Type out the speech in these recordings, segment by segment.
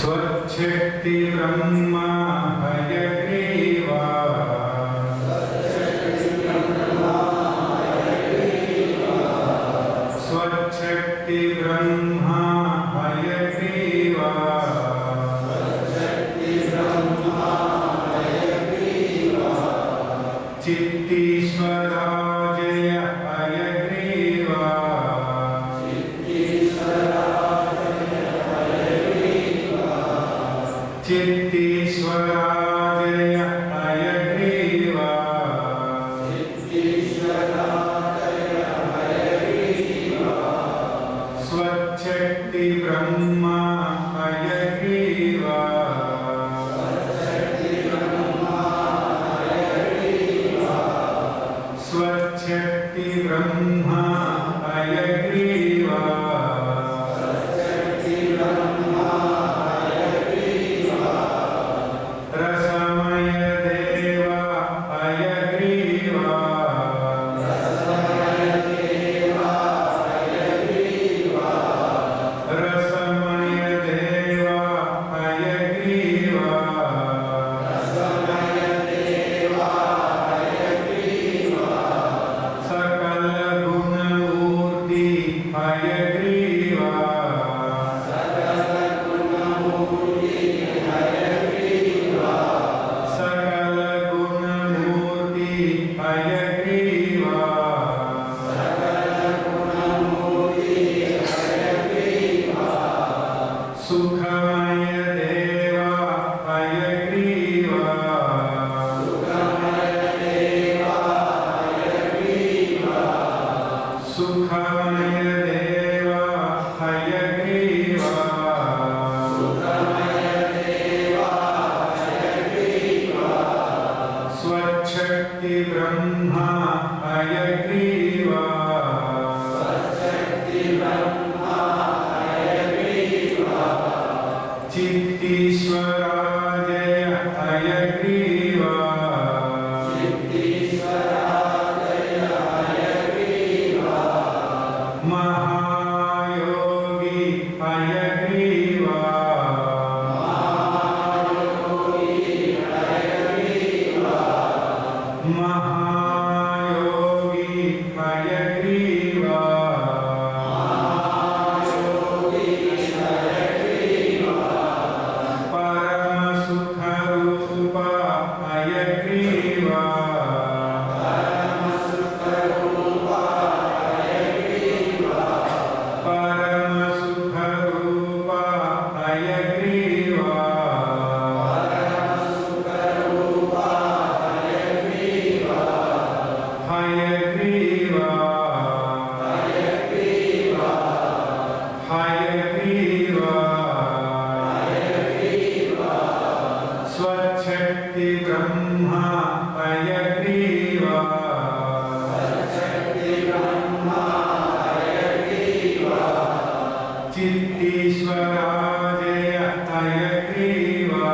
स्वच्छक्ति ब्रह्मा हयग्रीवा स्वच्छक्ति ब्रह्मा हयग्रीवा चित्तीश्वरा जय हयग्रीवा चित्तीश्वरा जय हयग्रीवा स्वच्छक्ति ब्रह्मा हयग्रीवा स्वच्छक्ति ब्रह्मा हयग्रीवा रसमय देवा हयग्रीवा रसमय देवा हयग्रीवा सकल गुणमूर्ति हयग्रीवा सकल गुणमूर्ति हयग्रीवा सुखमय देवा हयग्रीवा सुखमय देवा हयग्रीवा स्वच्छक्ति ब्रह्मा हयग्रीवा चित्तीश्वरा जय हयग्रीवा हयग्रीवा चित्तीश्वरा जय हयग्रीवा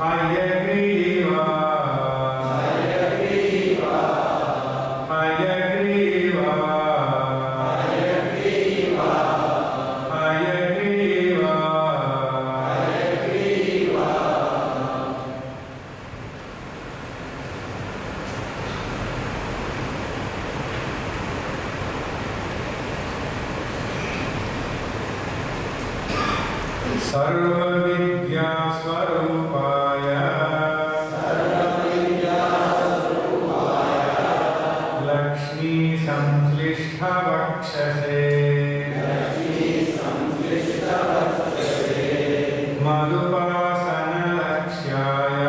हयग्रीवा हयग्रीवा हयग्रीवा सर्वविद्या स्वरूपाय लक्ष्मी संश्लिष्ट वक्षसे मधुपासन लक्ष्याय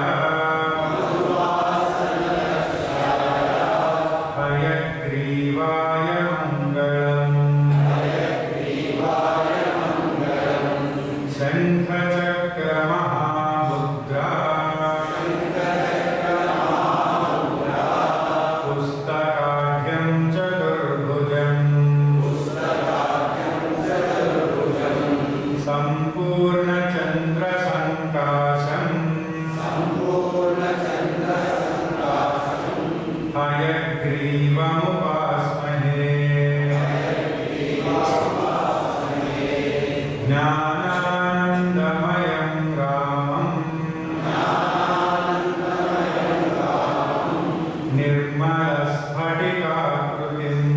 हयग्रीवाय मंगलम् शंखचक्र महामुद्रा पुस्तकाढ्यं चतुर्भुजम् सम्पूर्णचन्द्रसङ्काशम् हयग्रीवमुपास्महे ज्ञानानन्दमयं रामम् निर्मलस्फटिकाकृतिम्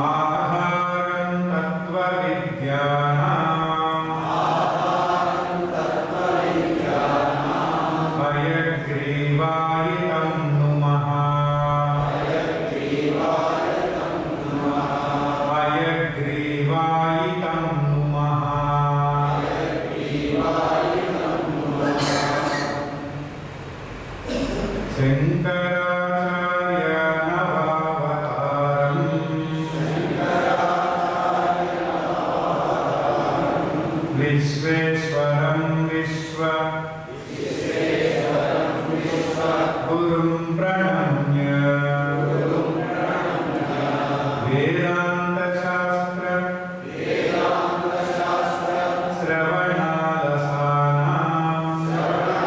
आधारं तत्त्वविद्यानां हयग्रीवायितं नुमः हयग्रीवायितं नुमः शङ्कराचार्य नवावतारम् विश्वेश्वरं गुरुं प्रणम्य वेदान्तशास्त्र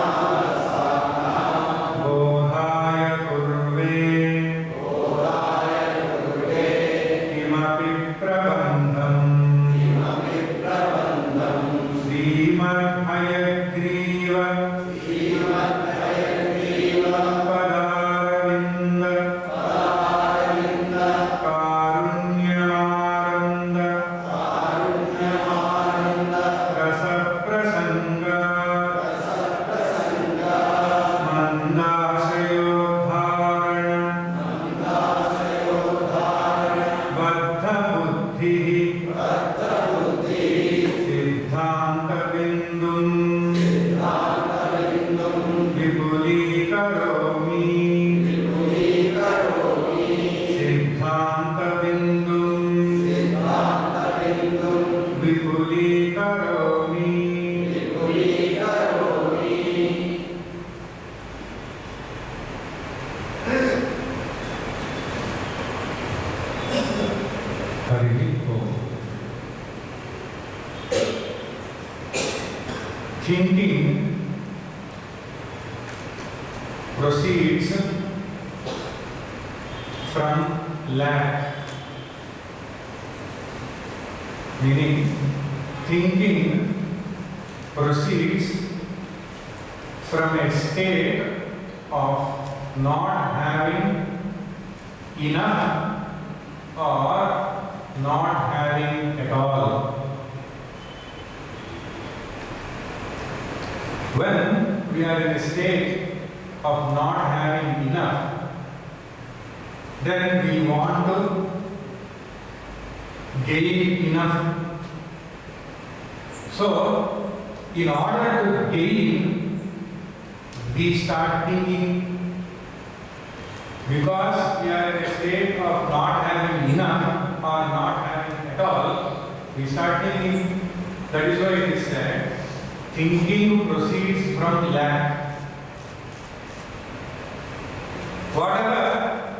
श्रवणालसानां बोधाय कुर्वे किमपि प्रबन्धम् श्रीमद्हयग्रीव पदारविन्द कारुण्यमानन्द रसप्रसंग मन्दाशयोद्धारण बद्धबुद्धिः सिद्धान्तबिन्दुं विपुलीकरोमि सिद्धान्तबिन्दुं विपुलीकरोमि हरि ओम। Thinking proceeds from lack, meaning thinking proceeds from a state of not having enough or not having at all. When we are in a state of not having enough, then we want to gain enough. So, in order to gain, we start thinking. Because we are in a state of not having enough or not having at all, we start thinking. That is why it is said, thinking proceeds from lack. Whatever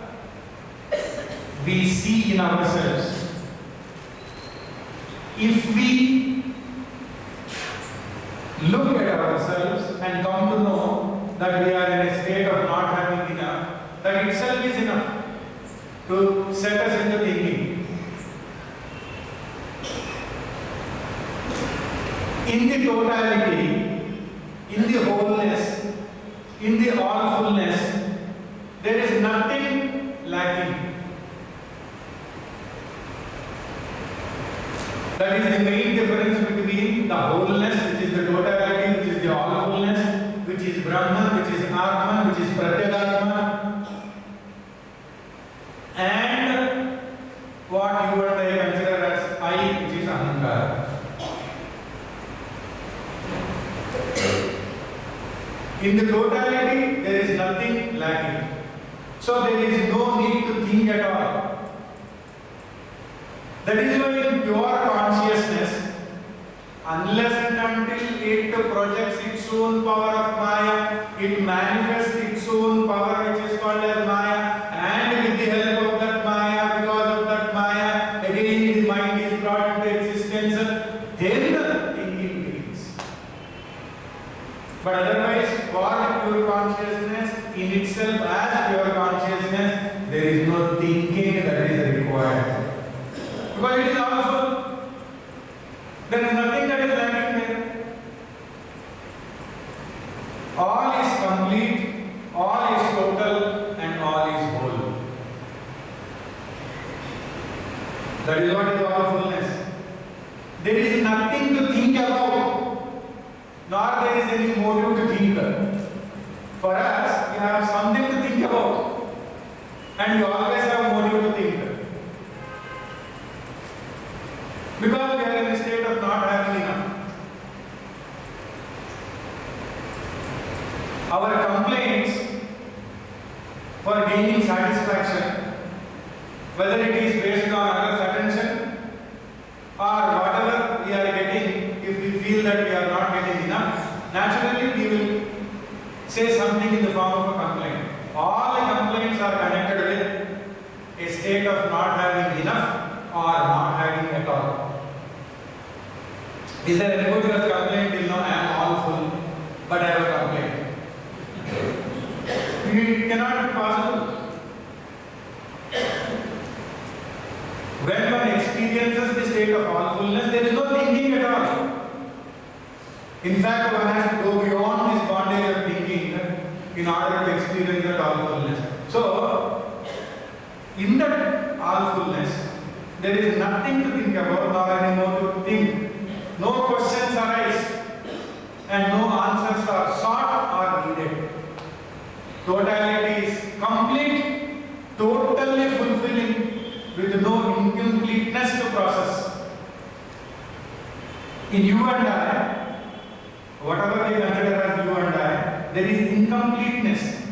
we see in ourselves, if we look at ourselves and come to know that we are in a state of not having enough, that itself is enough to set us into thinking. In the totality, in the wholeness, in the all-fullness, there is nothing lacking. That is the main difference between the wholeness, which is the totality, which is the all-fullness, which is Brahman, which is Atman, which is Pratyagatman, and what you and I consider as I, which is Ahankara. In the totality, there is nothing lacking. So there is no need to think at all. That is why in pure consciousness, unless and until it projects its own power of Maya, it manifests its own power which is called as Maya, and with the help of that Maya, because of that Maya, again the mind is brought into existence, then the thinking begins. But otherwise, for the pure consciousness in itself as pure consciousness, there is no thinking that is required. Because it is all full. There is nothing that is lacking there. All is complete, all is total, and all is whole. That is what is all fullness. There is nothing to think about, nor there is any motive to think. For us, we have something to think about, and we always have motive to think. Because we are in a state of not having enough. Our complaints for gaining satisfaction, whether it is based on others' attention or whatever we are getting, if we feel that we are not getting enough, naturally we will say something in the form of a complaint. All the complaints are connected with a state of not having enough or not having at all. Is there anybody who has complained till now, I am all full, but I have a complaint? It cannot be possible. When one experiences the state of all fullness, there is no thinking at all. In fact, one has to go beyond this bondage of thinking in order to experience that all fullness. So, in that all fullness, there is nothing to think about, nor any more to think. No questions arise, and no answers are sought or needed. Totality is complete, totally fulfilling, with no incompleteness to process. In you and I, whatever we consider as you and I, there is incompleteness.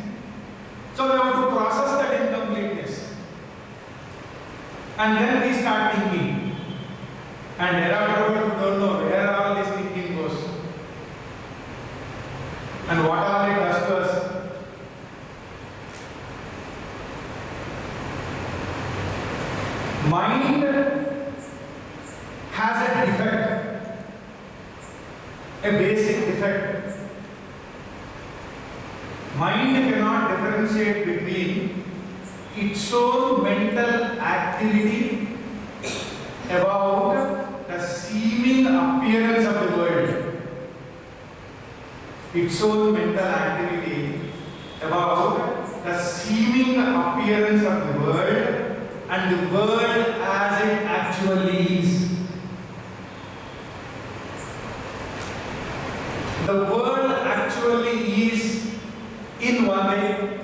So we have to process that incompleteness. And then we start thinking. And thereafter, we don't know where all this thinking goes. And what all it does to us. Mind has a defect, a basic defect. Mind cannot differentiate between its own mental activity about the seeming appearance of the world. Its own mental activity about the seeming appearance of the world and the world as it actually is. The world actually is in one way.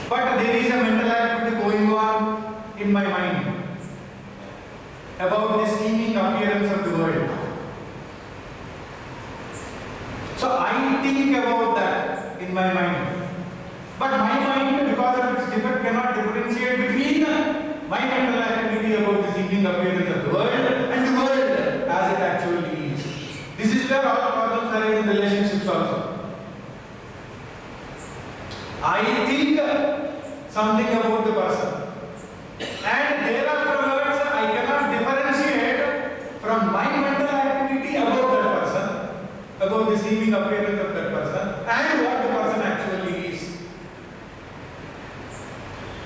But there is a mental activity going on in my mind about the seeming appearance of the world. So I think about that in my mind. But my mind, because of its defect, cannot differentiate my mental activity about the seeking appearance of the world and the world as it actually is. This is where all problems arise in relationships also. I think something about the person, and thereafterwards I cannot differentiate from my mental activity about that person, about the seeming appearance of that person, and what the person actually is.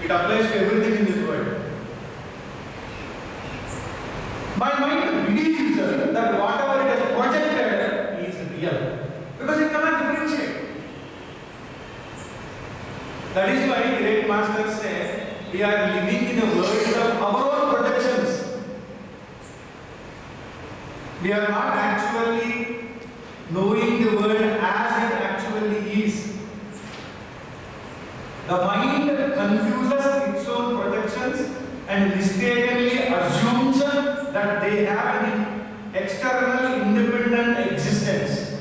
It applies to everything in this world. My mind believes that whatever it has projected is real, because it cannot differentiate. That is why great masters say we are living in a world of our own projections. We are not actually knowing the world as it actually is. The mind confuses its own projections and mistakenly assumes that they have an external independent existence.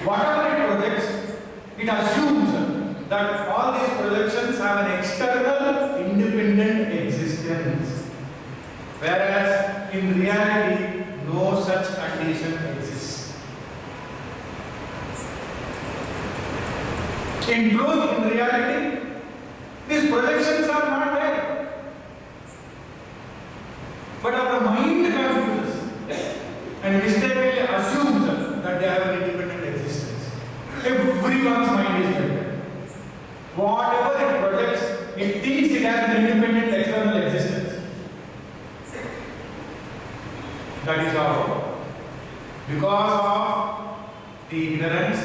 Whatever it projects, it assumes that all these projections have an external independent existence. Whereas in reality, no such condition exists. In truth, in reality, these projections are not there. But our mind confuses and mistakenly assumes that they have an independent existence. Everyone's mind is like that. Whatever it projects, it thinks it has an independent external existence. That is how, because of the ignorance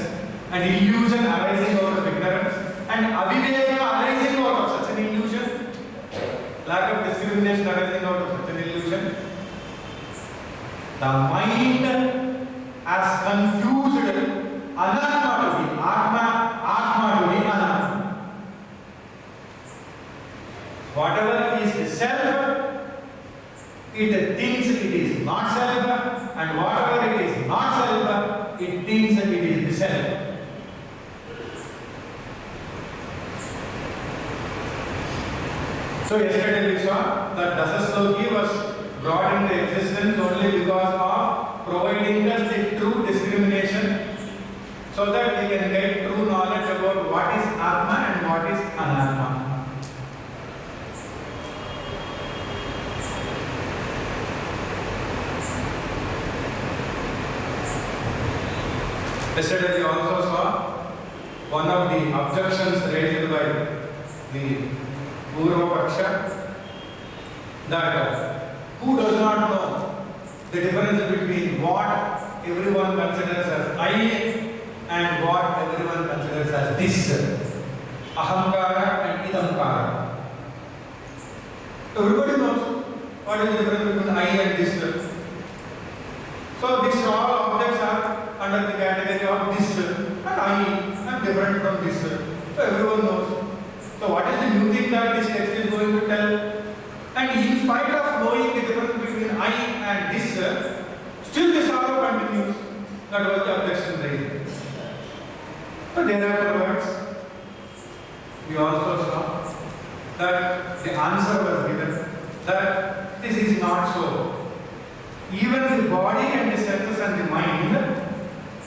and illusion arising out of ignorance and aviveka arising out of such an illusion, lack of discrimination arising out of such an illusion, the mind has confused anatma to be atma to be anatma. Whatever is self, it thinks it is not self, and whatever it is not self, it thinks it is the self. So yesterday we saw that Dasasloki was brought into existence only because of providing us the true discrimination, so that we can get true knowledge about what is Atma and what is Anatma. Yesterday we also saw one of the objections raised by the Purva Paksha, that who does not know the difference between what everyone considers as I and what everyone considers as this, ahamkara and idamkara. Everybody knows what is the difference between I and this. So these all objects are under the category of this, and I am different from this. So everyone knows. So what is the new thing that this text is going to tell? And in spite of knowing the difference between I and this, still the sorrow continues. That was the objection raised. So thereafterwards, we also saw that the answer was given that this is not so. Even the body and the senses and the mind,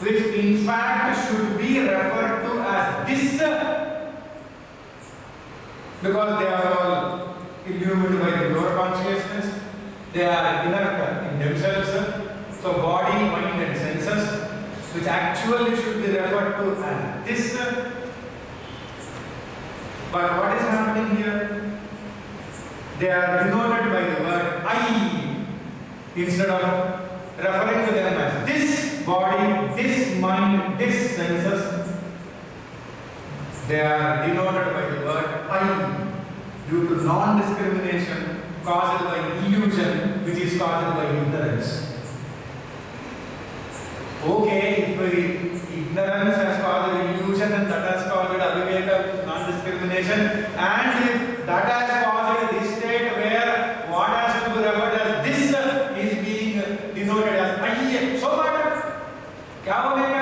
which in fact should be referred to as this, because they are all illumined by the lower consciousness, they are inert in themselves. So body, mind and senses, which actually should be referred to as this. But what is happening here? They are denoted by the word I, instead of referring to them as this body, this mind, this senses. They are denoted by the word I, due to non-discrimination caused by illusion, which is caused by ignorance. Okay, if ignorance has caused illusion and that has caused aviveka, non-discrimination, and if that has caused this state where what has to be referred as this is being denoted as I, so what? क्या बोलेगा?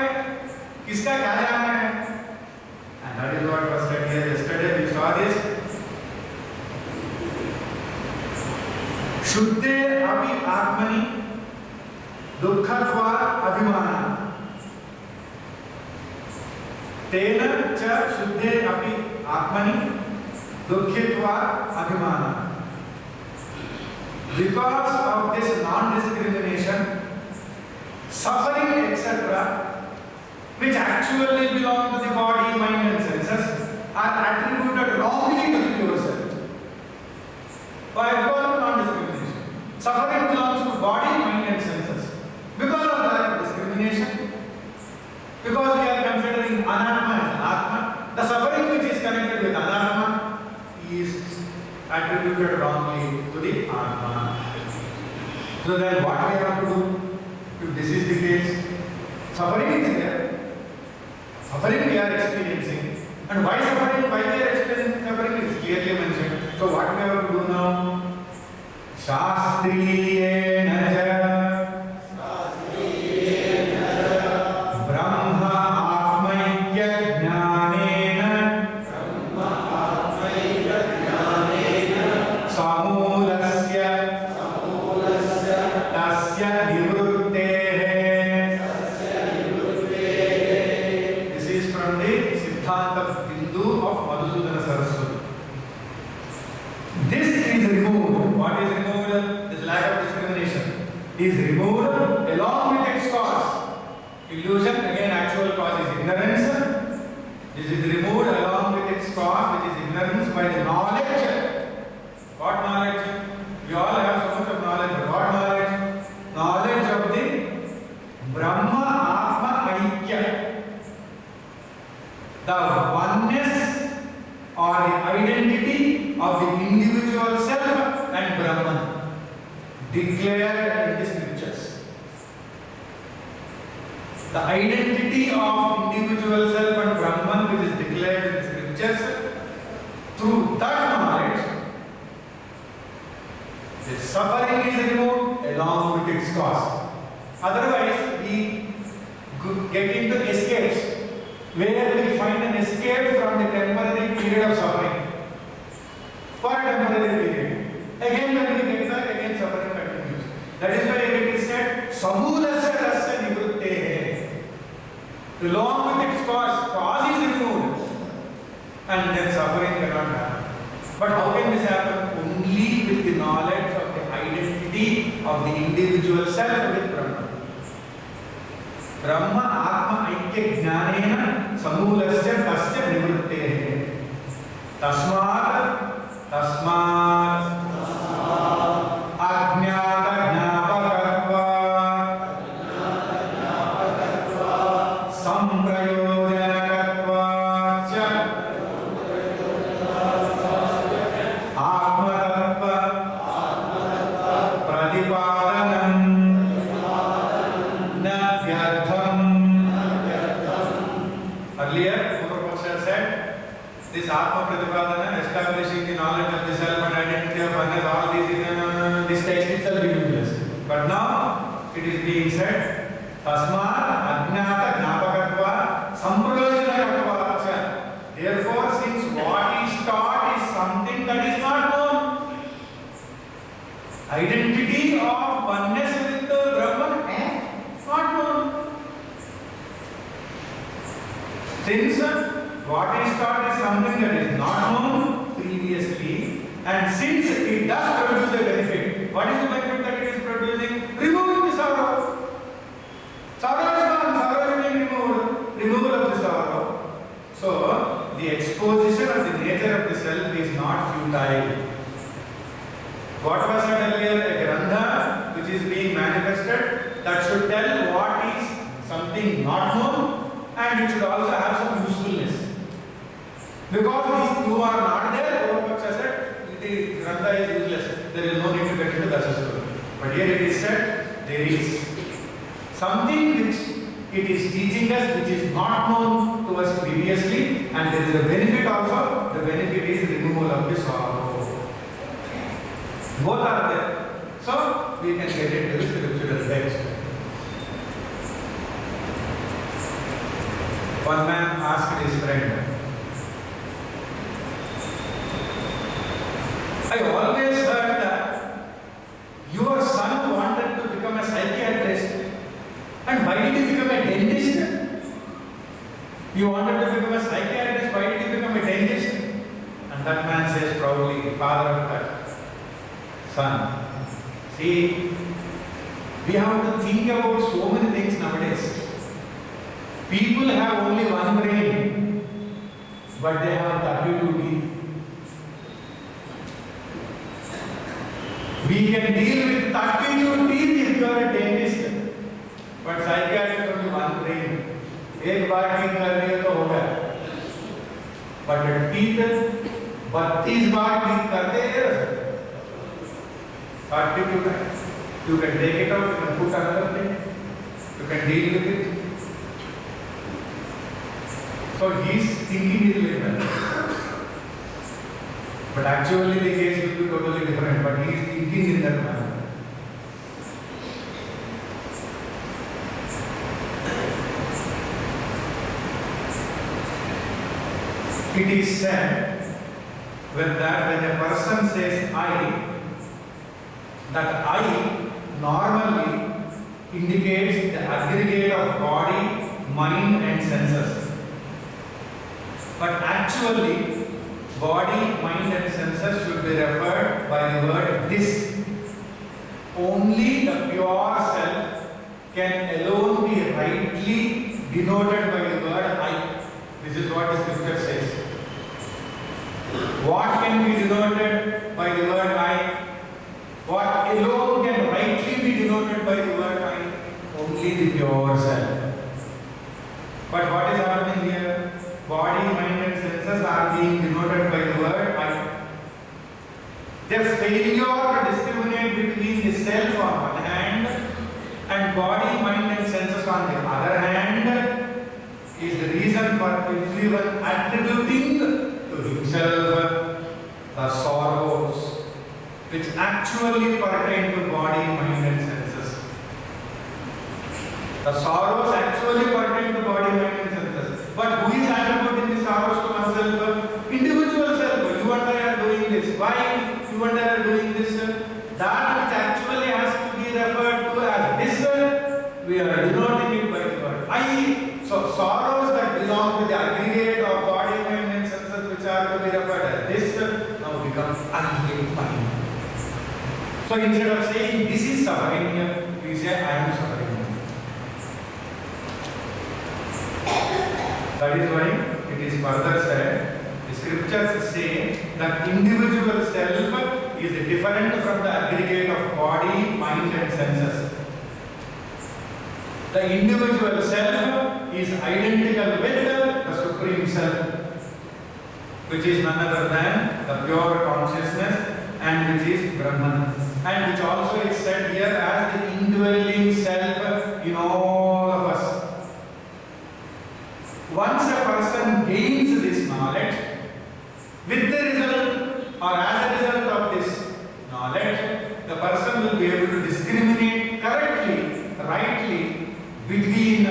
किसका क्या जानना है? And that is what was said here yesterday. We saw this. शुद्धे अपि आत्मनि दुःखत्वा अभिमानः तेन च शुद्धे अपि आत्मनि दुःखित्वा अभिमानः. Because of this non-discrimination, suffering etc., which actually belong to the body, mind and senses, are attributed wrongly to the pure self. Why? Because of non-discrimination. Suffering belongs to body, mind and senses. Because of lack of discrimination, because we are considering anatma as atma, the suffering which is connected with anatma is attributed wrongly to the atma. So then what we have to do? If this is the case, suffering is there. Suffering we are experiencing. And why suffering? Why we are experiencing suffering is clearly mentioned. So what we have to do now? Shastriyena ja Brahma Atmaikya Jnanena Samulasya Tasya Nivrittehe. This is from the Siddhanta Bindu of Madhusudana Saraswati. This is removed. What is removed? This lack of discrimination is removed along with its cause. Illusion, again actual cause is ignorance. This is removed along with its cause, which is ignorance, by the knowledge. What knowledge? We all have so much of knowledge, but what knowledge? Knowledge of the Brahma Atma Aikya. The oneness or the identity of the individual self and Brahman declared in the scriptures. The identity of individual self and Brahman which is declared in the scriptures, through that knowledge, the suffering is removed along with its cause. Otherwise, we get into escapes, where we find an escape from the temporary period of suffering. For a temporary period. Again, when we get back, again suffering continues. That is why it is said, Samulasya Tasya Nivrittehe. Along with its cause is removed, and then suffering cannot happen. But how can this happen? Only with the knowledge of the identity of the individual self with Brahman. Brahma Atma Aikya Jnanena Samulasya Tasya Nivrittehe. Tasmat Ajnata Jnapakatva Samprayojanakatva Cha Atmatattva Pratipadanam Na Vyartham. Earlier, Purvapaksha said, this Atma Pratipadana, establishing the knowledge of the self and identity of others, all these this text itself is useless. But now it is being said, Tasmat Ajnata Jnapakatva Samprayojanakatva Cha. Therefore, since what is taught is something that is not known, identity of oneness with the Brahman is not known. Since what is taught is something that is not known previously, and since it does produce a benefit, what is the benefit that it is producing? Removing the sorrow. Sorrow is gone, sorrow is being removed. Removal of the sorrow. So, the exposition of the nature of the self is not futile. What was said earlier, a grandha which is being manifested, that should tell what is something not known, and it should also have some usefulness. Because these two are not there, Purvapaksha said, the grantha is useless. There is no need to get into Dasasura. But here it is said, there is something which it is teaching us which is not known to us previously, and there is a benefit also. The benefit is removal of the sorrow. Both are there. So, we can get into the scriptural text. One man asked his friend, I always heard that sun. See, we have to think about so many things nowadays. People have only one brain, but they have 32 teeth. We can deal with 32 teeth if you are a dentist, but psychiatrist only one brain. एक बार ठीक कर दिया तो हो गया, but the teeth 32 बार ठीक करते हैं. 32 times. You can take it out, you can put another thing, you can deal with it. So his thinking is like that. But actually the case will be totally different, but he is thinking in that manner. It is said when a person says I, that I normally indicates the aggregate of body, mind and senses. But actually, body, mind and senses should be referred by the word this. Only the pure self can alone be rightly denoted by the word I. This is what the scripture says. What can be denoted by the word I? What alone can rightly be denoted by the word I? Only the pure self. But what is happening here? Body, mind and senses are being denoted by the word I. The failure to discriminate between the self on one hand and body, mind and senses on the other hand is the reason for everyone attributing to himself the sorrows which actually pertain to body, mind and senses. The sorrows actually pertain to body, mind and senses. But who is attributing the sorrows to oneself? Individual self. You and I are doing this. Why you and I are doing this? That which actually has to be referred to as this, we are denoting it by the word I. So sorrows that belong to the aggregate of body, mind and senses which are to be referred as this, now becomes I in mind. So instead of saying this is suffering, we say I am suffering. That is why it is further said, the scriptures say that individual self is different from the aggregate of body, mind and senses. The individual self is identical with the Supreme Self, which is none other than the pure consciousness and which is Brahman. And which also is said here as the indwelling self in all of us. Once a person gains this knowledge, with the result or as a result of this knowledge, the person will be able to discriminate correctly, rightly between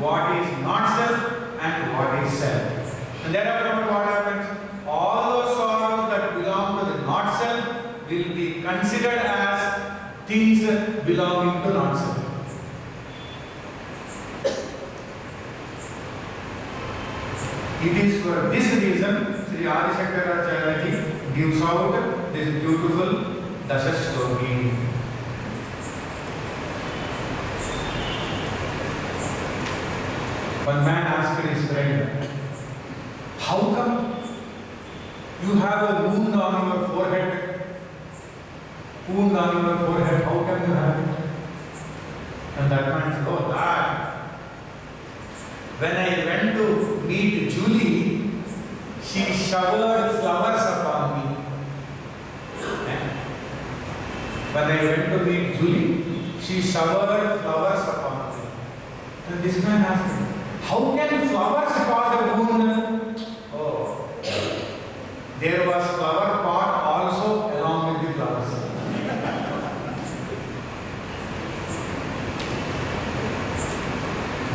what is not self and what is self. And thereafter what happens? All those sorrows that belong to the not self will be considered as things belonging to not self. It is for this reason Sri Adi Shankaracharya ji gives out this beautiful Dasha Shloki. One man asked his friend, how come you have a wound on your forehead? Wound on your forehead, how can you have it? And that man said, oh, that. When I went to meet Julie, she showered flowers upon me. When I went to meet Julie, she showered flowers upon me. And this man asked me, how can flowers cause a wound? Oh, there was flower pot also along with the flowers.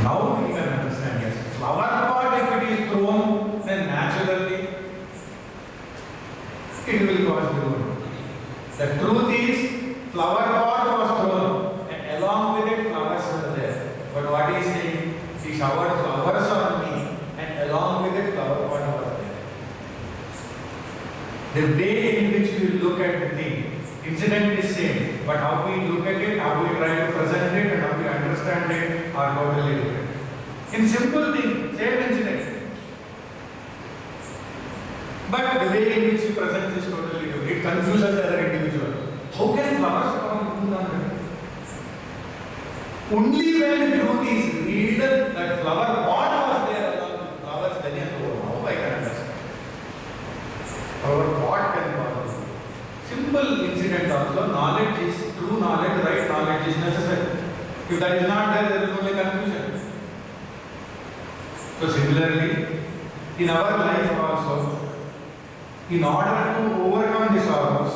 Now we can understand, yes. Flower pot, if it is thrown, then naturally it will cause the wound. The truth is, flower pot was thrown and along with it flowers were there. But what he is saying, he showered flowers on me and along with it flower pot was there. The way in which we look at the thing Incident is same, but how we look at it, how we try to present it, and how we understand it are totally different. In simple thing, same incident, but the way in which you present is totally different. It confuses the other individual. How can flowers come on that? Only when the truth is revealed that flower pot was there along with flowers, then you know how I can understand. Our pot can cause. Simple incident also, knowledge is, true knowledge, right knowledge is necessary. If that is not there, there is only confusion. So similarly, in our life also, in order to overcome the sorrows,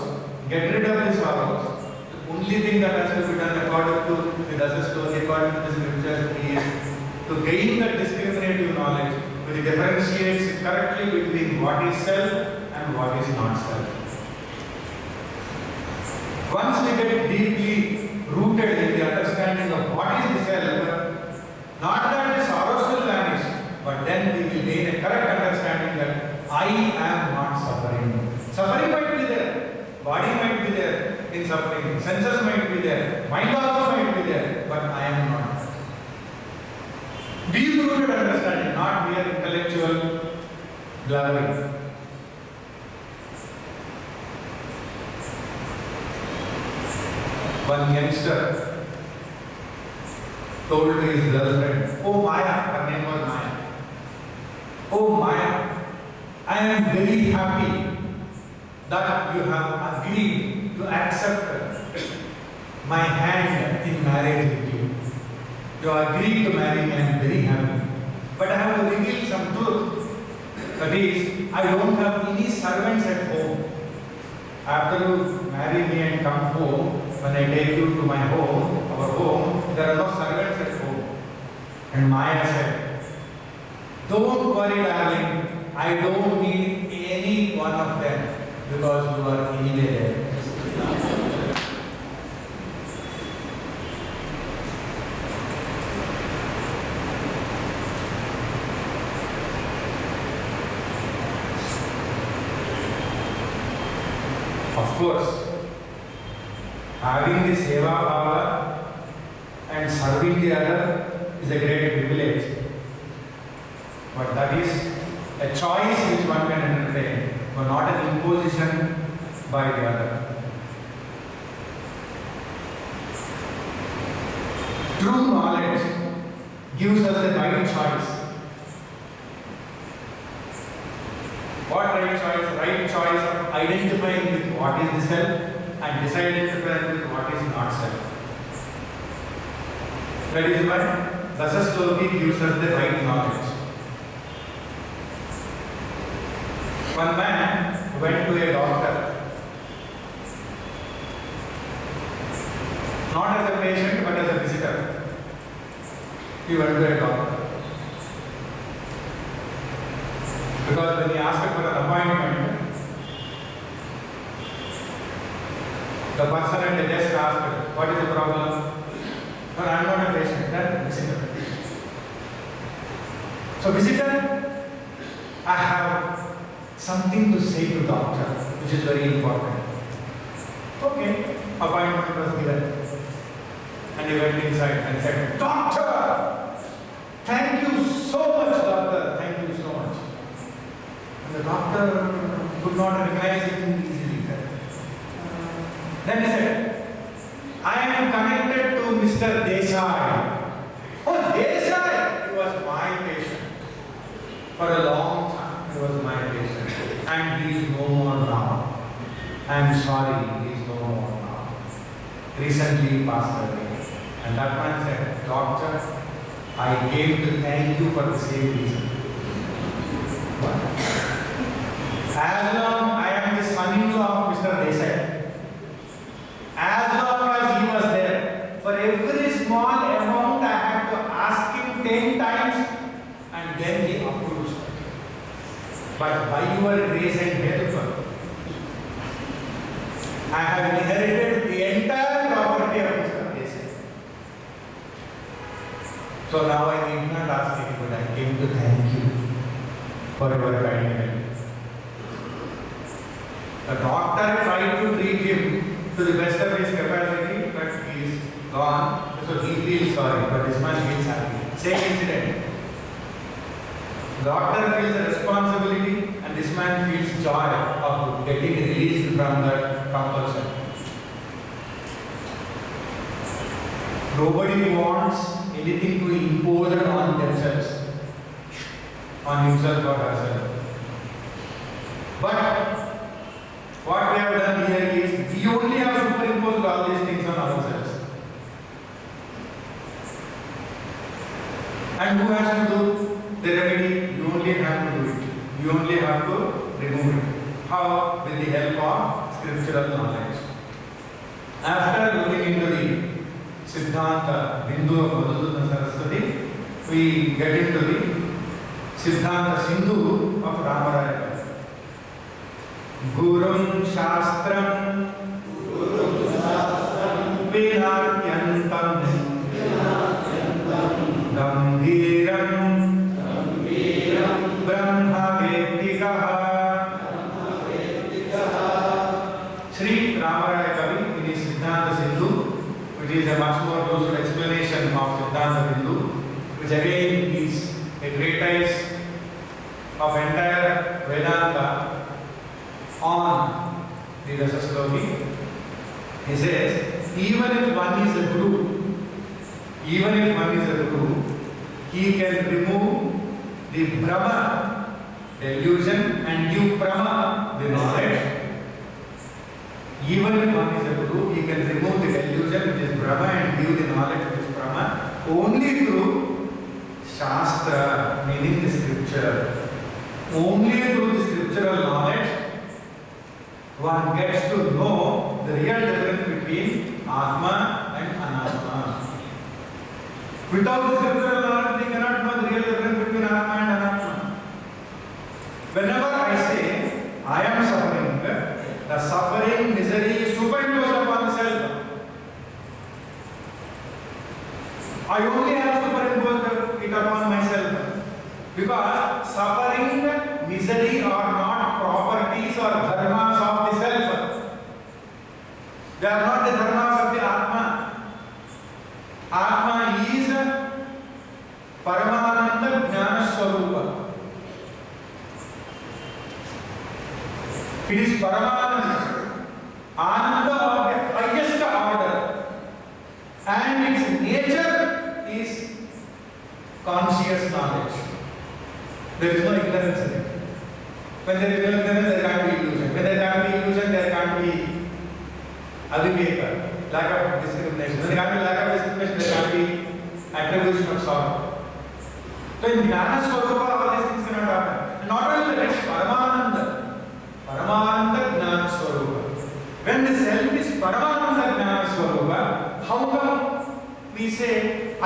get rid of the sorrows, the only thing that has to be done according to the Dasa story, according to the scriptures, is to gain the discriminative knowledge which differentiates correctly between what is self and what is not self. Once we get deeply rooted in the understanding of what is the self, not that the sorrows will vanish, but then we will gain a correct understanding that I am not suffering. Suffering might be there, body might be there in suffering, senses might be there, mind also might be there, but I am not. Deep rooted understanding, not mere intellectual blabbering. One youngster told his girlfriend, "Oh Maya," her name was Maya. "Oh Maya, I am very happy that you have agreed to accept my hand in marriage with you. You agreed to marry me, I am very happy. But I have to reveal some truth. That is, I don't have any servants at home. After you marry me and come home, when I take you to my home, our home, there are no servants at home." And Maya said, "Don't worry, darling. I don't need any one of them because you are anyway there." Of course, having the seva bhava and serving the other is a great privilege. But that is a choice which one can entertain, but not an imposition by the other. True knowledge gives us the right choice. What right choice? Right choice of identifying with what is the self and disidentifying with what is not self. That is why Dasa Sloki gives us the right knowledge. One man went to a doctor, not as a patient but as a visitor. He went to a doctor. Because when he asked for an appointment, the person at the desk asked, "What is the problem?" "No, I am not a patient, then visitor." "So visitor, I have something to say to doctor, which is very important." Okay, appointment was given. And he went inside and said, "Doctor, thank you so much, doctor, thank you so much." And the doctor could not recognize it easily. Then he said, "I am connected to Mr. Desai." "Oh, Desai!" "He was my patient. For a long time, he was my patient. And he is no more now. I am sorry, he is no more now. Recently he passed away." And that man said, "Doctor, I came to thank you for the same reason. As long I am the son-in-law of Mr. Desai, as long as he was there, for every small amount I had to ask him 10 times and then he approves. But by your grace and help, I have inherited the entire property of Mr. Desai. So now I need not ask anybody, I came to thank you for your kindness." The doctor tried to treat him to the best of his capacity, but he is gone. So he feels sorry, but this man feels happy. Same incident. Doctor feels the responsibility, and this man feels joy of getting released from that compulsion. Nobody wants anything to impose on themselves, on himself or herself. But what we have done here is we only have superimposed all these things on ourselves. And who has to do the remedy? You only have to do it. You only have to remove it. How? With the help of scriptural knowledge. After looking into the Siddhanta Bindu of Madhusudana Saraswati, we get into the Siddhanta Sindhu of Ramaraya. Gurum Shastram Vinatyantam Gambhiram Brahma Vedikaha. Sri Ramaraya Kavi in his Siddhanta Sindhu, which is a much more closer explanation of Siddhanta Bindu, which again is a treatise of entire Vedanta on the Rasasloki. He says, even if one is a guru, he can remove the Brahma delusion and give Brahma the knowledge. Even if one is a guru, he can remove the delusion which is Brahma and give the knowledge which is Brahma only through Shastra, meaning the scripture. Only through the scriptural knowledge one gets to know the real difference between Atma and Anatma. Without the scriptural knowledge, we cannot know the real difference between Atma and Anatma. Whenever I say I am suffering, the suffering, misery is superimposed upon the self. I only have superimposed it upon myself. Because suffering, misery are not properties or dharmas of the self. They are not the dharmas of the Atma. Atma is Paramananda Jnana Swarupa. It is Paramananda, Ananda of the highest order, and its nature is conscious knowledge. There is no ignorance in it. When there is no ignorance, there can't be illusion. When there can't be illusion, there can't be aviveka, lack of discrimination. When there can't be lack of discrimination, there can't be attribution of sorrow. So in Jnana Swarupa, all these things cannot happen. And not only that, it's Paramananda. Paramananda Jnana Swarupa. When the self is Paramananda Jnana Swarupa, how come we say, I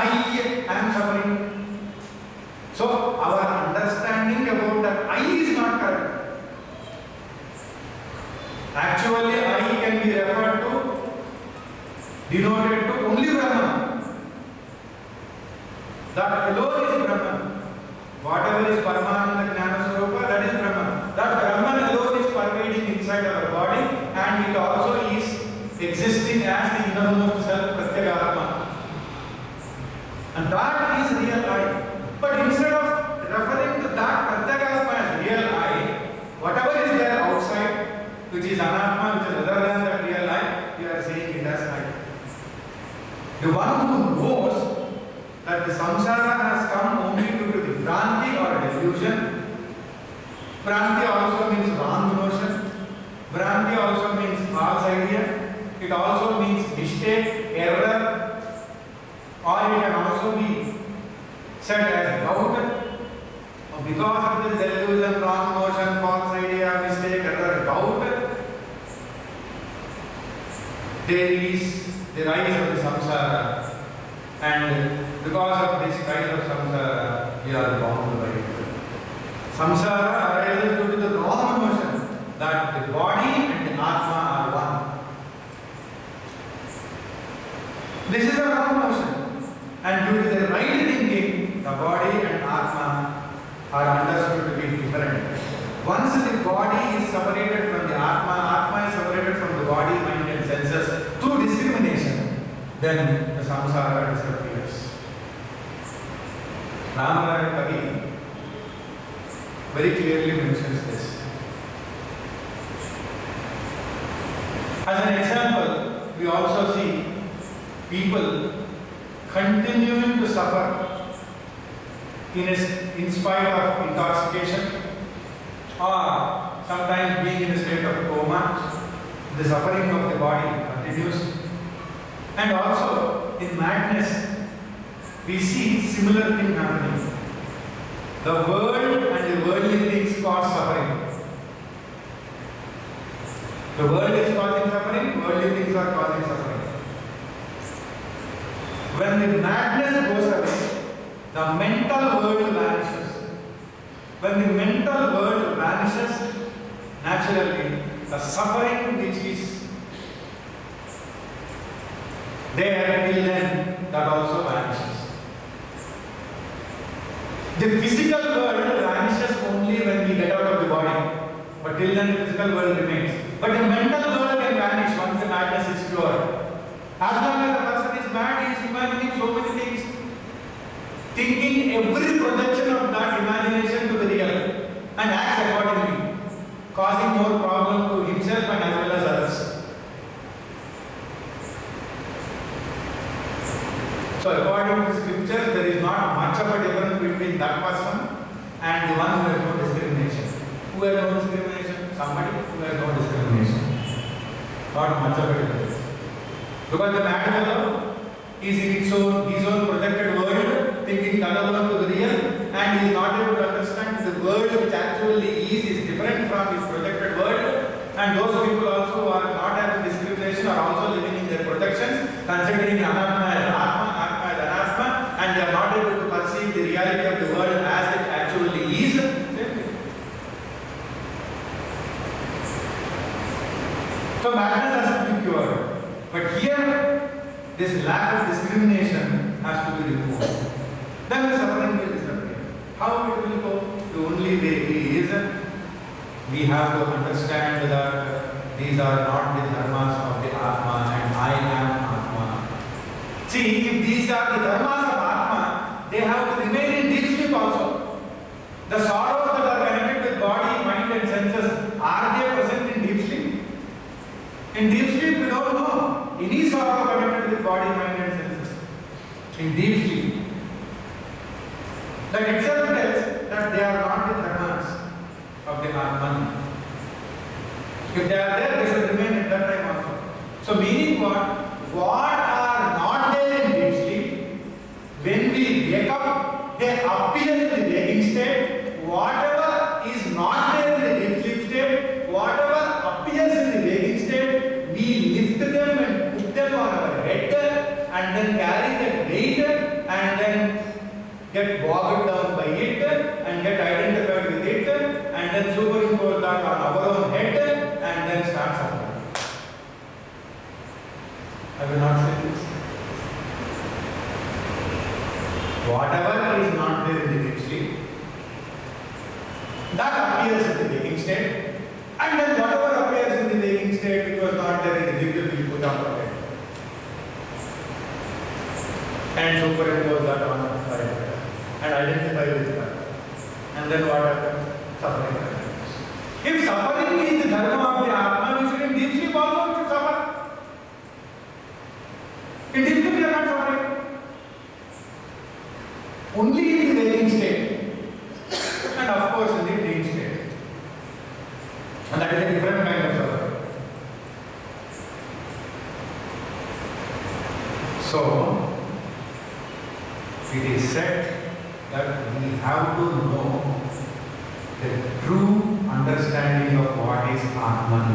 am suffering? So our understanding about that I is not correct. Actually, I can be referred to, denoted to only Brahman. That alone is Brahman. Whatever is Paramananda Jnana Swarupa, that is Brahman. That Brahman alone is pervading inside our body, and it also is existing as the innermost self, Pratyeka. And that is real I. But instead of referring to that Pratyeka as real I, whatever is there outside, which is Anatma, which is other than that real I, we are saying it as I. The one who knows that the samsara has come only due to the Bhranti or delusion. Bhranti also means wrong notion. Bhranti also means false idea. It also means mistake, error, or it can also be said as doubt. Because of this delusion, wrong notion, false idea, mistake, error, doubt, there is the rise of the samsara. And because of this rise of samsara, we are bound by it. Samsara arises due to the wrong notion that the body and the Atma are one. This is a wrong notion. And due to the right thinking, the body and Atma are understood to be different. Once the body is separated from the Atma, Atma is separated from the body, mind and senses, then the samsara disappears. Ramaraya Kavi very clearly mentions this. As an example, we also see people continuing to suffer in spite of intoxication or sometimes being in a state of coma. The suffering of the body continues. And also in madness, we see similar thing happening. The world and the worldly things cause suffering. The world is causing suffering, worldly things are causing suffering. When the madness goes away, the mental world vanishes. When the mental world vanishes, naturally, the suffering which is there till then, that also vanishes. The physical world vanishes only when we get out of the body, but till then the physical world remains. But the mental world can vanish once the madness is cured. As long as the person is mad, he is imagining so many things, thinking every projection of that imagination to the real, and acts accordingly, causing more problem to himself and as well as others. So according to scripture, there is not much of a difference between that person and the one who has no discrimination. Who has no discrimination? Somebody who has no discrimination. Not much of a difference. Because the mad fellow is in his own projected world, thinking another one to the real, and he is not able to understand the world which actually is different from his projected world. And those people also who are not having discrimination are also living in their projections, considering Anatma as Atma, Atma as Anatma, and they are not able to perceive the reality of the world as it actually is. So madness has to be cured. But here, this lack of discrimination has to be removed. Then the suffering will disappear. How it will go? The only way is we have to understand that these are not the dharmas of the Atma and I am Atma. See, if these are the dharmas of Atma, they have to remain in deep sleep also. The sorrows that are connected with body, mind and senses, are they present in deep sleep? In deep sleep, we don't know any sorrow connected with body, mind and senses. In deep sleep. That itself tells that they are not the dharmas of the Atman. If they are there, they should remain at that time also. So meaning what? What are not there in deep sleep, when we wake up, they appear in the waking state. Whatever is not there in the deep sleep state, whatever appears in the waking state, we lift them and put them on our head and then carry that weight and then get bogged down by it and get identified with it and then superimpose that on our own head and then start suffering. I will not say this. Whatever is not there in the deep sleep, that appears in the waking state, and then whatever appears in the waking state which was not there in the deep sleep, we put on our head and superimpose that on our head and identify with that. And then what happens? Suffering happens. If suffering is the dharma of the Atma, we should in deep sleep also we should suffer. In deep sleep we are not suffering. Only in the waking state. And of course in the dream state. And that is a different kind of suffering. So, it is said that we have to know the true understanding of what is Atman.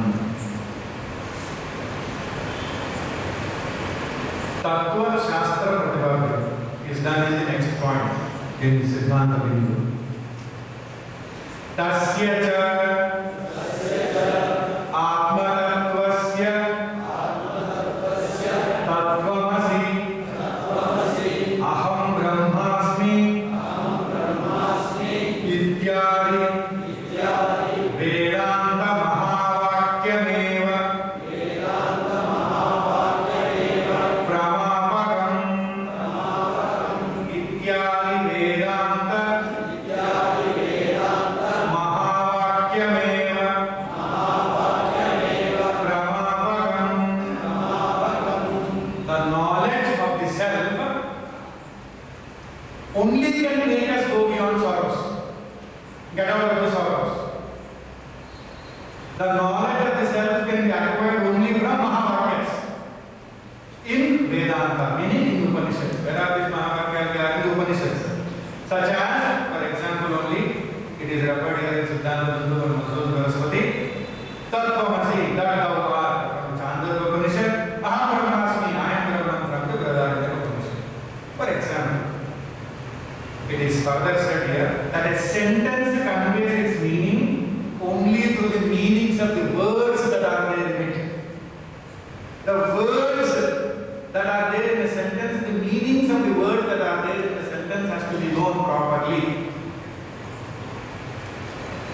Tattva Shastra Pratibhavya is done in the next point in Siddhanta Bindu. Tasya cha Atma-tattvasya tattvamasi aham brahmasmi ityadi Vedanta Mahavakyameva Pramana only can make us go beyond sorrows, get out of the sorrows. The knowledge of the self can be acquired only from Mahavakyas in Vedanta, meaning in Upanishads. Where are these Mahavakyas? They are in the Upanishads. Such as, for example only, it is referred here in Siddhanta Bindu and Madhur Saraswati, Tattvamasi, that thou art, from Chandogya Upanishad, Aham Brahmasmi, I am Brahman, from the Brihadaranyaka Upanishad. For example, it is further said here that a sentence conveys its meaning only through the meanings of the words that are there in it. The words that are there in a sentence, the meanings of the words that are there in the sentence has to be known properly.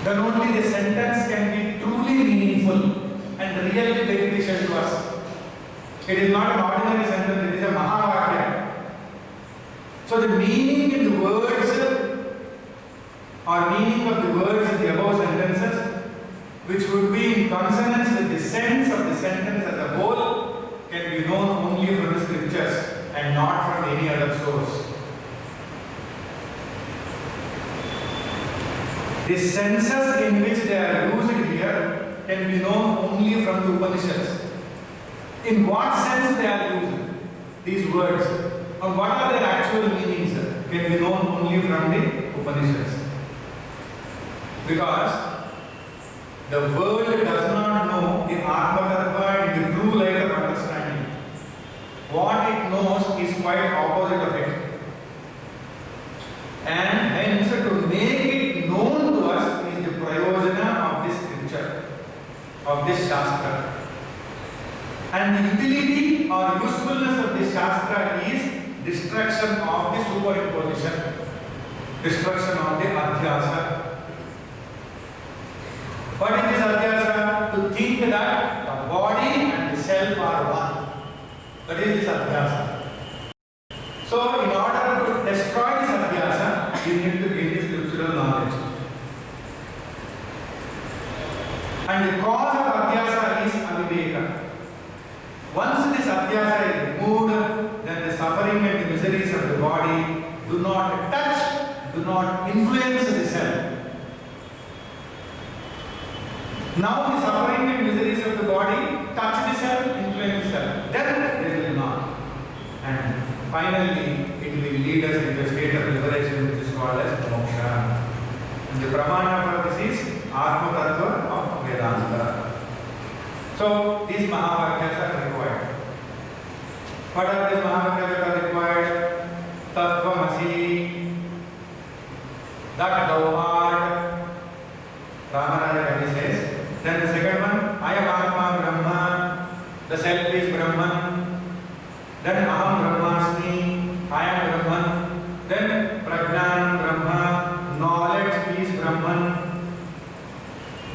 Then only the sentence can be truly meaningful and really beneficial to us. It is not an ordinary sentence, it is a Mahavakya. So the meaning in the words or meaning of the words in the above sentences, which would be in consonance with the sense of the sentence as a whole, can be known only from the scriptures and not from any other source. The senses in which they are used here can be known only from the Upanishads. In what sense they are used, these words, and what are their actual meanings can be known only from the Upanishads. Because the world does not know the Atma Tattva in the true light of understanding. What it knows is quite opposite of it. And hence to make it known to us is the prayojana of this scripture, of this Shastra. And the utility or usefulness of this Shastra is destruction of the superimposition, destruction of the adhyasa. What is this adhyasa? To think that the body and the self are one. That is this adhyasa. So, in order to destroy this adhyasa, you need to gain the scriptural knowledge. And the cause of adhyasa is aviveka. Once this adhyasa is removed, then the suffering and the miseries of the body do not touch, do not influence the self. Now the suffering and miseries of the body touch the self, influence the self. Then they will not. And finally, it will lead us into a state of liberation which is called as moksha. And the pramana for this is Atma Tattva of Vedanta. So these Mahavakyas are required. What are these Mahavakyas that are required? Tattvamasi, that thou art, Ramaraja Kavi says. Then the second one, I am Atma Brahma, the self is Brahman. Then Aham Brahmasmi, I am Brahman. Then Prajnanam Brahma, knowledge is Brahman.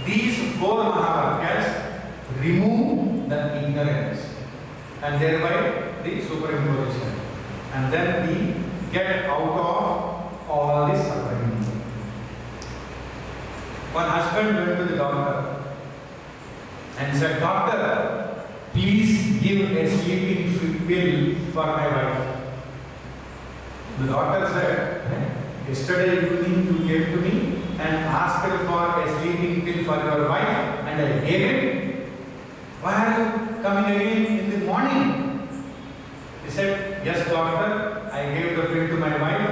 These four Mahavakyas remove the ignorance and thereby the superimposition. And then we get out of all this suffering. One husband went to the doctor and said, "Doctor, please give a sleeping pill for my wife." The doctor said, "Yesterday evening you came to me and asked for a sleeping pill for your wife and I gave it. Why are you coming again in the morning?" He said, "Yes, doctor, I gave the pill to my wife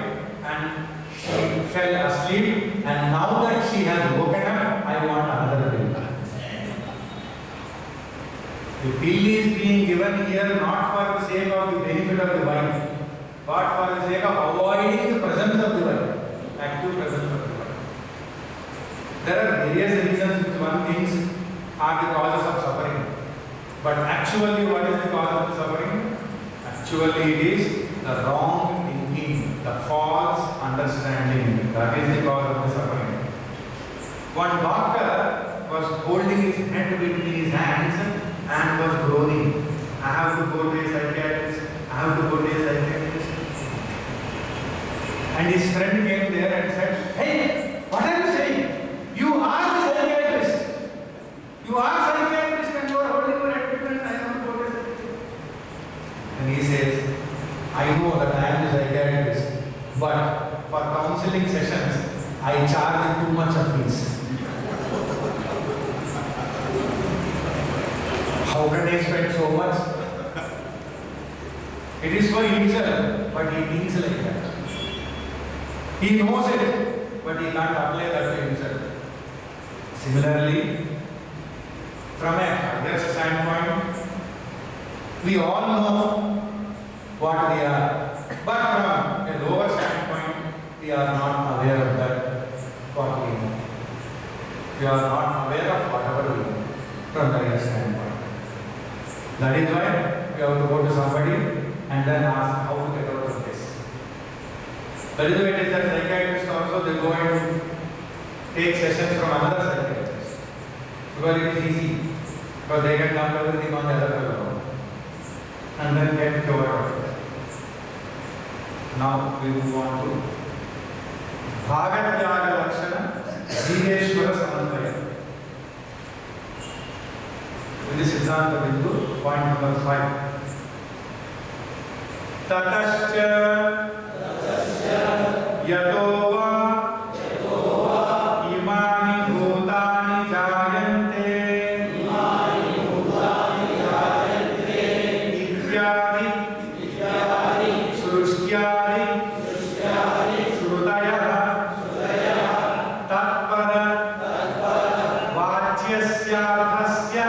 and she fell asleep, and now that she has woken up, I want another pill." The pill is being given here not for the sake of the benefit of the wife, but for the sake of avoiding the presence of the wife, active presence of the wife. There are various reasons which one thinks are the causes of suffering. But actually, what is the cause of the suffering? Actually, it is the wrong thinking, the false understanding. That is the cause of the suffering. One doctor was holding his head between his hands and was groaning. "I have to go to a psychiatrist. I have to go to a psychiatrist." And his friend came there and said, "Hey, what are you saying? You are the psychiatrist. You are psychiatrist and you are holding your head between I have to go to a psychiatrist." And he says, "I know that I am the psychiatrist, but for counseling sessions, I charge too much of fees. How can I spend so much? It is for himself, but he thinks like that. He knows it, but he can't apply that to himself. Similarly, from a higher standpoint, we all know what we are, but from a lower standpoint, we are not aware of that what we know. We are not aware of whatever we know from the higher standpoint. That is why we have to go to somebody and then ask how to get out of this. That is why it is that psychiatrists also they go and take sessions from another psychiatrist. Because it is easy. Because they can dump everything on the other fellow and then get cured of it. Now we move on to Bhagatyaga Lakshana Jiveshwara Samanvaya. This is Siddhanta Bindu, point number 5. Tatascha yato va imani bhutani jayante ityadi srushtyadi shrutayah tatpada vacyasyarthasya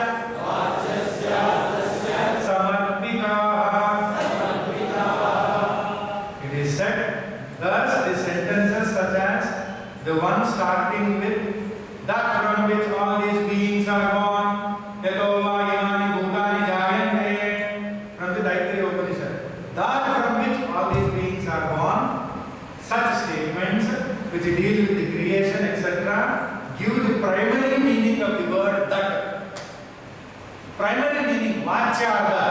the one starting with that from which all these beings are born, Yatova Imani Bhutani Jayante, from the Taittiriya Upanishad. That from which all these beings are born, such statements which deal with the creation, etc., give the primary meaning of the word that. Primary meaning, Vachyartha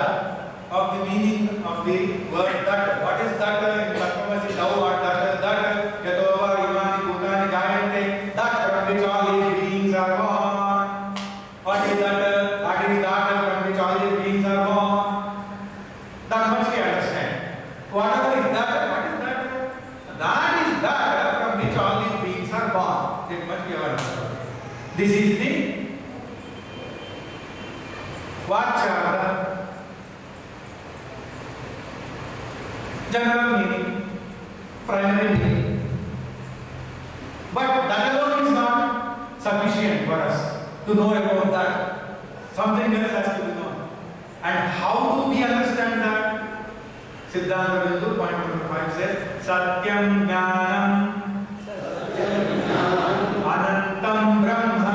of the meaning of the word that. What is that in Tattva-masi? Thou art that, Yatova Imani Bhutani Jayante, that from which all these beings are born. What is that? That is that from which all these beings are born. That much we understand. Whatever is that, what is that? That is that from which all these beings are born. That much we have understood. This is the Vachyartha. General meaning, primary meaning. But that alone is not sufficient for us to know about that. Something else has to be known. And how do we understand that? Siddhanta Bindu, point number 5 says, Satyam Jnanam Anantam Brahma.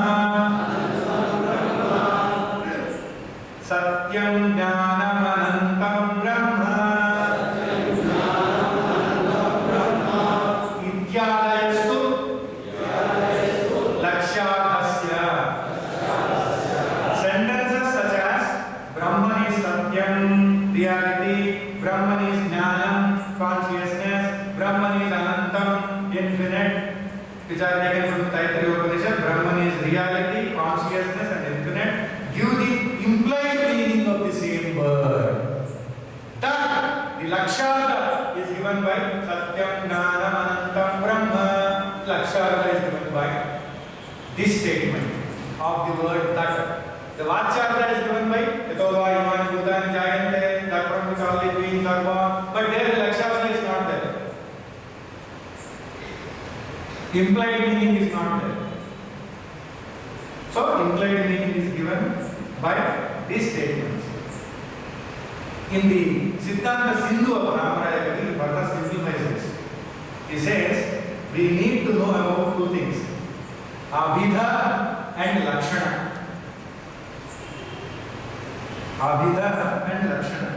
Satyam Jnanam Anantam Brahma. Sentences such as Brahman is Satyam, reality, Brahman is Jnanam, consciousness, Brahman is Anantam, infinite, which are taken from the Taittiriya Upanishad. Brahman is reality, consciousness and infinite, give the implied meaning of the same word. That, the Lakshartha is given by Satyam, Jnanam, Anantam, Brahma. Lakshartha is given by this statement of the word that. The Vachyartha is given by Yatova Imani Bhutani Jayante, that from which all the beings are born. But there the Lakshartha is not there. Implied meaning is not there. So implied meaning is given by these statements. In the Siddhanta Sindhu of Ramaraya Kati, he further simplifies this. He says, we need to know about two things, Abhidha and Lakshana. Abhidha and Lakshana.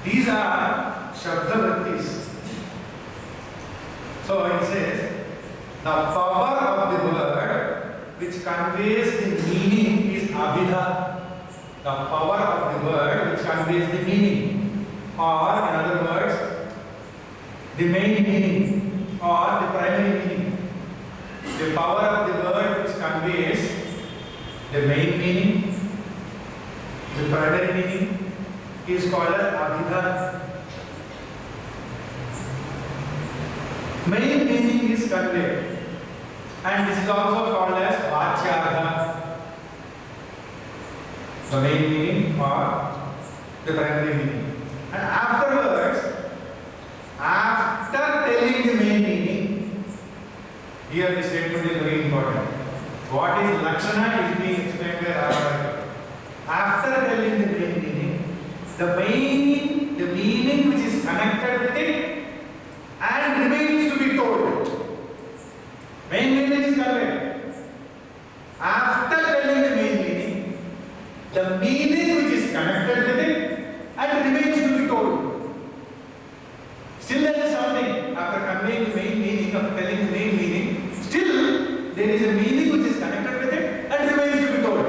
These are Shabda Vrittis. So it says, the power of the word which conveys the meaning is Abhidha. The power of the word which conveys the meaning, or in other words, the main meaning or the primary meaning. The power of the word which conveys the main meaning, the primary meaning, is called as Abhidha. Main meaning is conveyed, and this is also called as Vachyartha. The main meaning or the primary meaning. And afterwards, after telling the main meaning, here the statement is very important. What is Lakshana is being explained by Ramanuja. After telling the main meaning, the meaning which is connected with it and remains to be told. Main meaning is conveyed. After telling the main meaning, the meaning which is connected with it and remains to be told. Still there is something after conveying the main meaning, after telling the main meaning, still there is a meaning which is connected with it and remains to be told.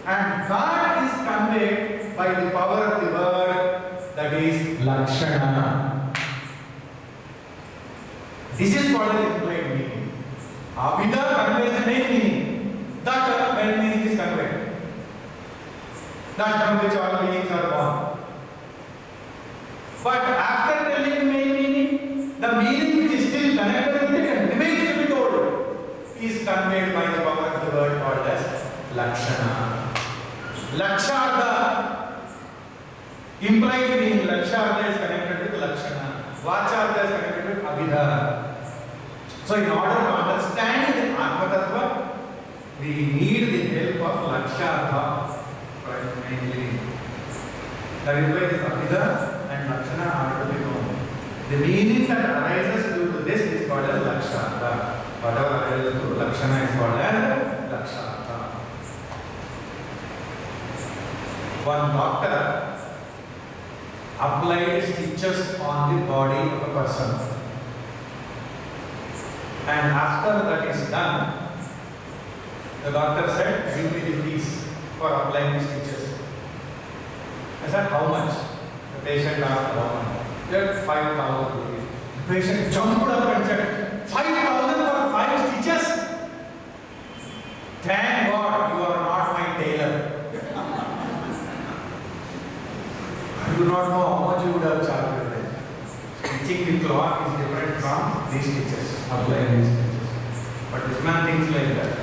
And that is conveyed by the power of the word, that is Lakshana. This is called the implied meaning. Abhida conveys the main meaning. That main meaning is conveyed. That from which all meanings are born. But after telling the main meaning, the meaning which is still connected with it and remains to be told is conveyed by the power of the word called as Lakshana. Lakshartha, implied meaning Lakshartha is connected with Lakshana. Vachartha is connected with Abhidha. So in order to understand the Atma Tattva, we need the help of Lakshartha mainly. That is why this Abhidha and Lakshana are to be known. The meaning that arises due to this is called as Lakshartha. Whatever arises through Lakshana is called as Lakshartha. One doctor applied stitches on the body of a person, and after that is done, the doctor said, "Give me the fees for applying the stitches." I said, "How much?" The patient asked, "How much?" He said, 5,000 rupees. The patient jumped up and said, 5,000 for 5 stitches? Thank God you are not my tailor. I do not know how much you would have charged them. Stitching the cloth is different from these stitches, applying these stitches. But this man thinks like that.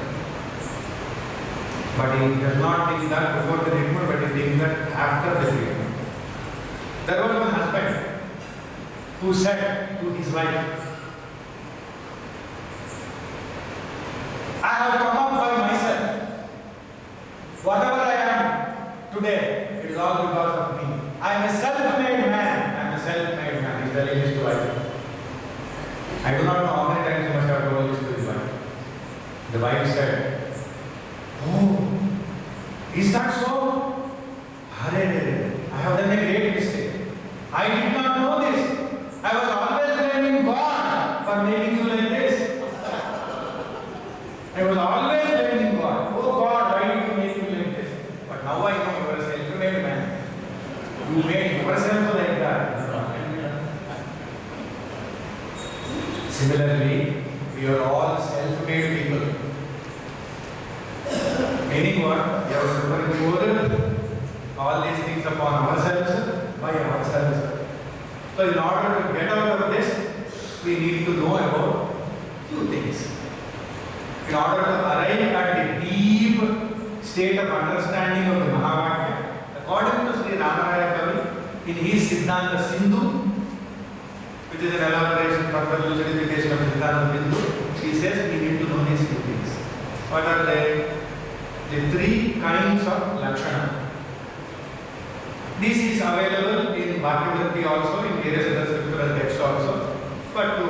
But he does not think that before the treatment, but he thinks that after the treatment. There was one husband who said to his wife, "I have come up by myself. Whatever I am today, it is all because of me. I am a self-made man. I am a self-made man." He is telling this to wife. I do not know how many times he must have told this to his wife. The wife said, "Oh, is that so? Hare, I have done a great mistake. I did not know this. I was always blaming God for making you like this. I was always blaming God. Oh God, why did you make me like this? But now I know you are a self-made man. You made yourself like that." Similarly, we are all self-made people. Meaning what? We have superimposed all these things upon ourselves by ourselves. So in order to get out of this, we need to know about few things. In order to arrive at the deep state of understanding of the Mahavakya, according to Sri Ramaraya Kavi, in his Siddhanta Sindhu, which is an elaboration, further elucidification of Siddhanta Sindhu, he says we need to know these few things. What are they? The 3 kinds of Lakshana. This is available in Bhakti also, in various other scriptural texts also. But to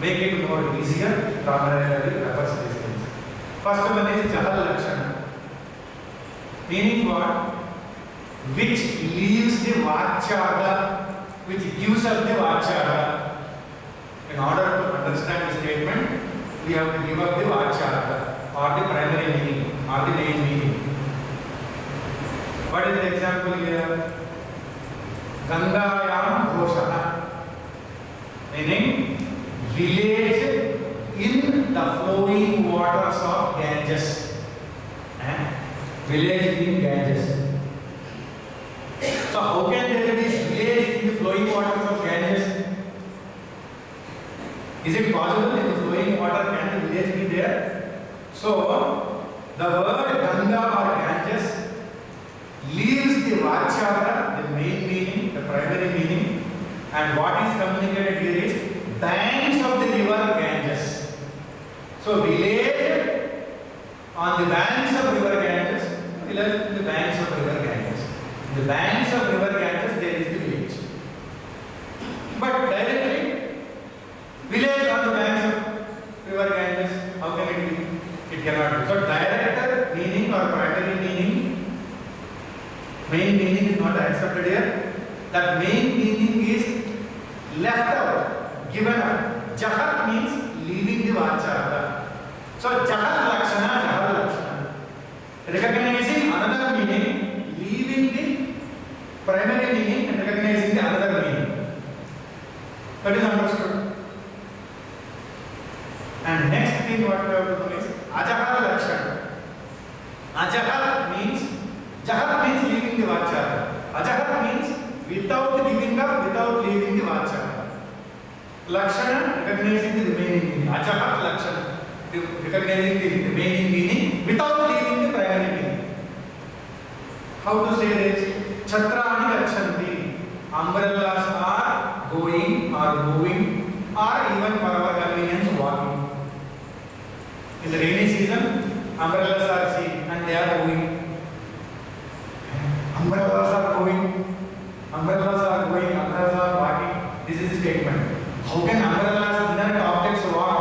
make it more easier, Ramaraya refers to these things. First one is Jahal Lakshana. Meaning what? Which leaves the Vachyartha, which gives us the Vachyartha. In order to understand the statement, we have to give up the Vachyartha, or the primary meaning, or the main meaning. What is the example here? Gangayam Ghoshana, meaning village in the flowing waters of Ganges. Village in Ganges. So how can there be village in the flowing waters of Ganges? Is it possible in the flowing water can the village be there? So the word Ganga or Ganges leaves the Vachyartha, the main meaning, the primary meaning, and what is communicated here is banks of the river Ganges. So village on the banks of river Ganges, village in the banks of river Ganges. In the banks of river Ganges there is the village. But directly, village on the banks of river Ganges, how can it be? It cannot be. So direct meaning or primary meaning, main meaning is not accepted here. That main meaning is left out, given up. Jahat means leaving the Vachyartha. So Jahat Lakshana, Jahat Lakshana. Recognizing another meaning, leaving the primary meaning and recognizing the another meaning. That is understood. And next thing what we have to do is Ajahat Lakshana. Ajahat means leaving the Vachyartha. Ajahat means without giving up, without leaving the Vachyartha. Lakshana, recognizing the remaining meaning. Ajahat Lakshana, recognizing the remaining meaning without leaving the primary meaning. How to say this? Chhatrani Lakshanti. Umbrellas are going or moving or even for our convenience walking. In the rainy season, umbrellas are seen and they are moving. Umbrellas are going, umbrellas are walking. This is the statement. How can umbrellas, inert objects walk?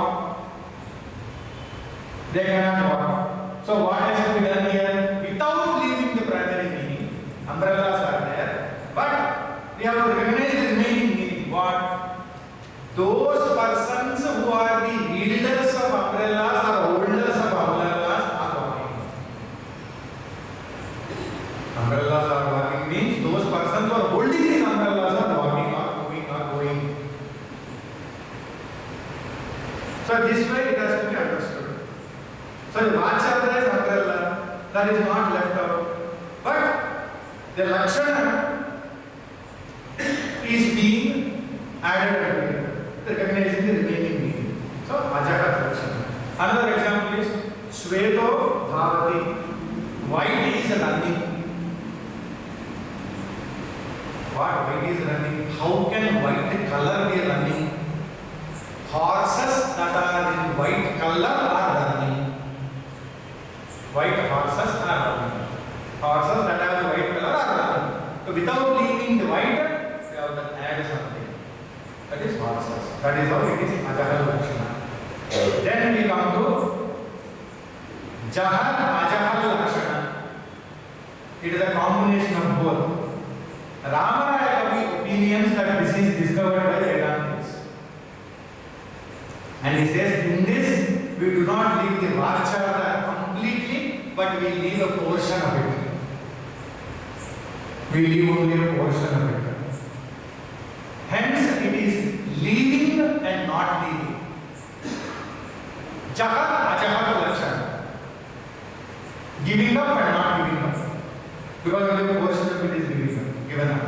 They cannot walk. So what has to be done here? Without leaving the primary meaning, umbrellas are there, but we have to recognize the remaining meaning. What? Those persons who are the wielders of umbrellas or holders of umbrellas are walking. Umbrellas are walking means those persons who are holding these umbrellas are walking or moving or going. So this way it has to be understood. So the Vachyartha is umbrella, that is not left out. But the Lakshana is being added to it, recognizing the remaining meaning. So Ajahat Lakshana. Another example is Shveto Bhavati. White is running. What white is running? How can white color be running? Horses that are in white color are running. White horses are running. Horses that have the white color are running. So without leaving the white, we have to add something. That is horses. That is how it is Ajahat Lakshana. Then we come to Jahat Ajahat Lakshana. It is a combination of both. Ramaraya Kavi opinions that this is discovered by Vedantics. And he says, in this, we do not leave the Vachyartha completely, but we leave a portion of it. We leave only a portion of it. Hence, it is leaving and not leaving. Jahat Ajahat Lakshana. Giving up and not giving up. Because only a portion of it is given up.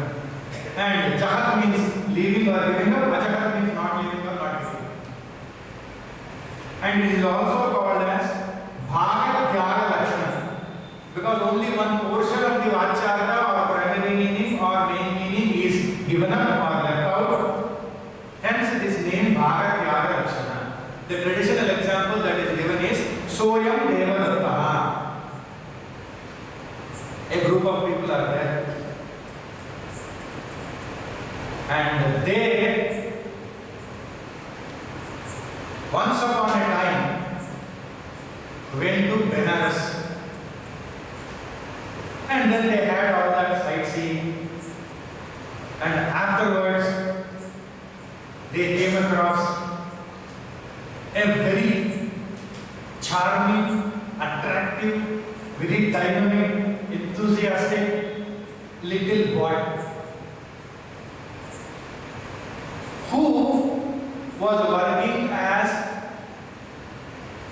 And Jahat means leaving or giving up, Ajahat means not leaving or not giving up. And it is also called as Bhagat Tyaga Lakshana. Because only one portion of the Vachyartha or primary meaning or main meaning is given up or left out. Hence this name Bhagat Tyaga Lakshana. The traditional example that is given is Soyam Devadatta. A group of people are there. And they, once upon a time, went to Benares. And then they had all that sightseeing. And afterwards, they came across a very charming, attractive, very dynamic, enthusiastic little boy who was working as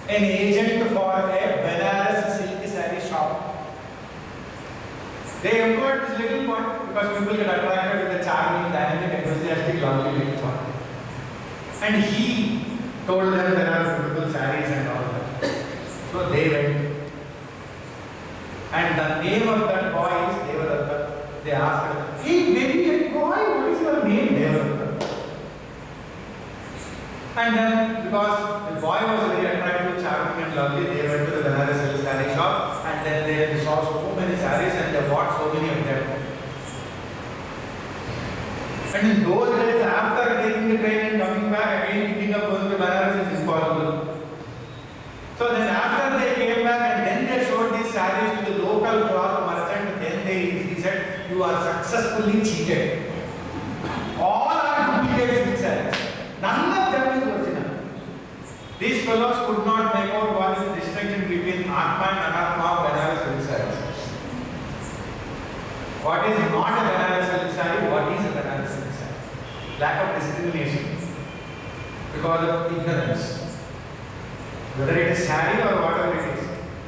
an agent for a Benares silk saree shop. They employed this little boy because people get attracted with the charming, dynamic, enthusiastic, lovely little boy. And he told them there are beautiful sarees and all that. So they went. And the name of that boy is Devadatta. They asked, hey, baby boy, what is your name, Devadatta? And then, because the boy was very attractive, charming and lovely, they went to the Banaras silk saree shop and then they saw so many sarees and they bought so many of them. And in those days, after taking the train and coming back again, picking up going to Banaras is impossible. So then after they came back and then they showed these sarees to the local cloth merchant, then he said, you are successfully cheated. All are duplicate silk sarees. None of them is original. These fellows could not make out what is the distinction between Atma and Anatma of Banaras silk sarees. What is not a Banaras silk saree? What is a Banaras silk saree? Lack of discrimination because of ignorance. Whether it is saree or whatever it is,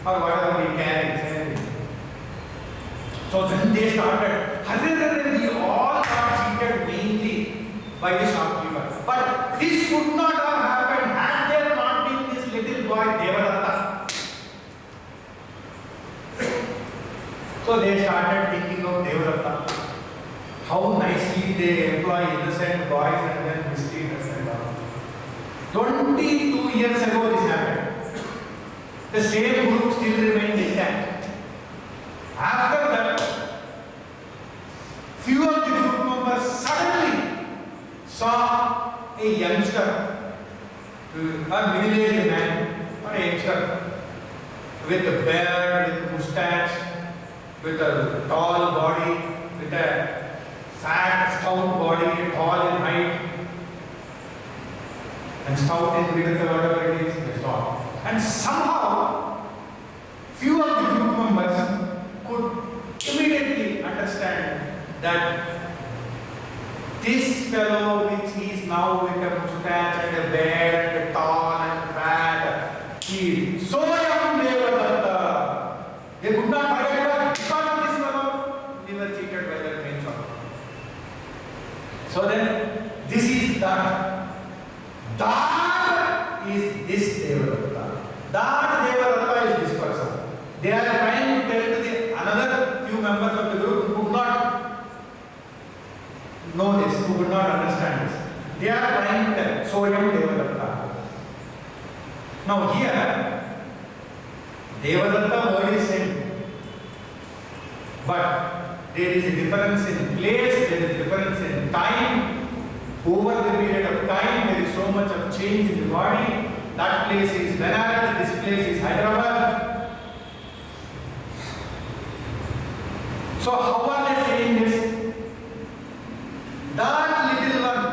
or whatever we carry, same thing. So then they started, we all got cheated mainly by the shopkeeper. But this would not have happened had there not been this little boy Devadatta. So they started thinking of Devadatta. How nicely they employ innocent boys and then mischievous and all. 22 years ago this happened. The same group still remained intact. After that, few of the group members suddenly saw a youngster, a middle-aged man, or a youngster, with a beard, with mustache, with a tall body, with a fat, stout body, tall in height, and stout in width, whatever it is, that's all. And somehow, few of the group members could immediately understand that this fellow, which is now with a mustache and a beard and a tall and fat, is so young Devadatta. They could not forget that because of this fellow, we were cheated by that main shop. So then, this is that. That is this Devadatta. That Devadatta is this person. They are trying to tell to the another few members of the group who could not know this, who could not understand this. They are trying to tell, Soyam Devadatta. Now here, Devadatta word is same. But there is a difference in place, there is a difference in time. Over the period of time, there is so much of change in the body. That place is Banaras, this place is Hyderabad. So how are they saying this? That little one,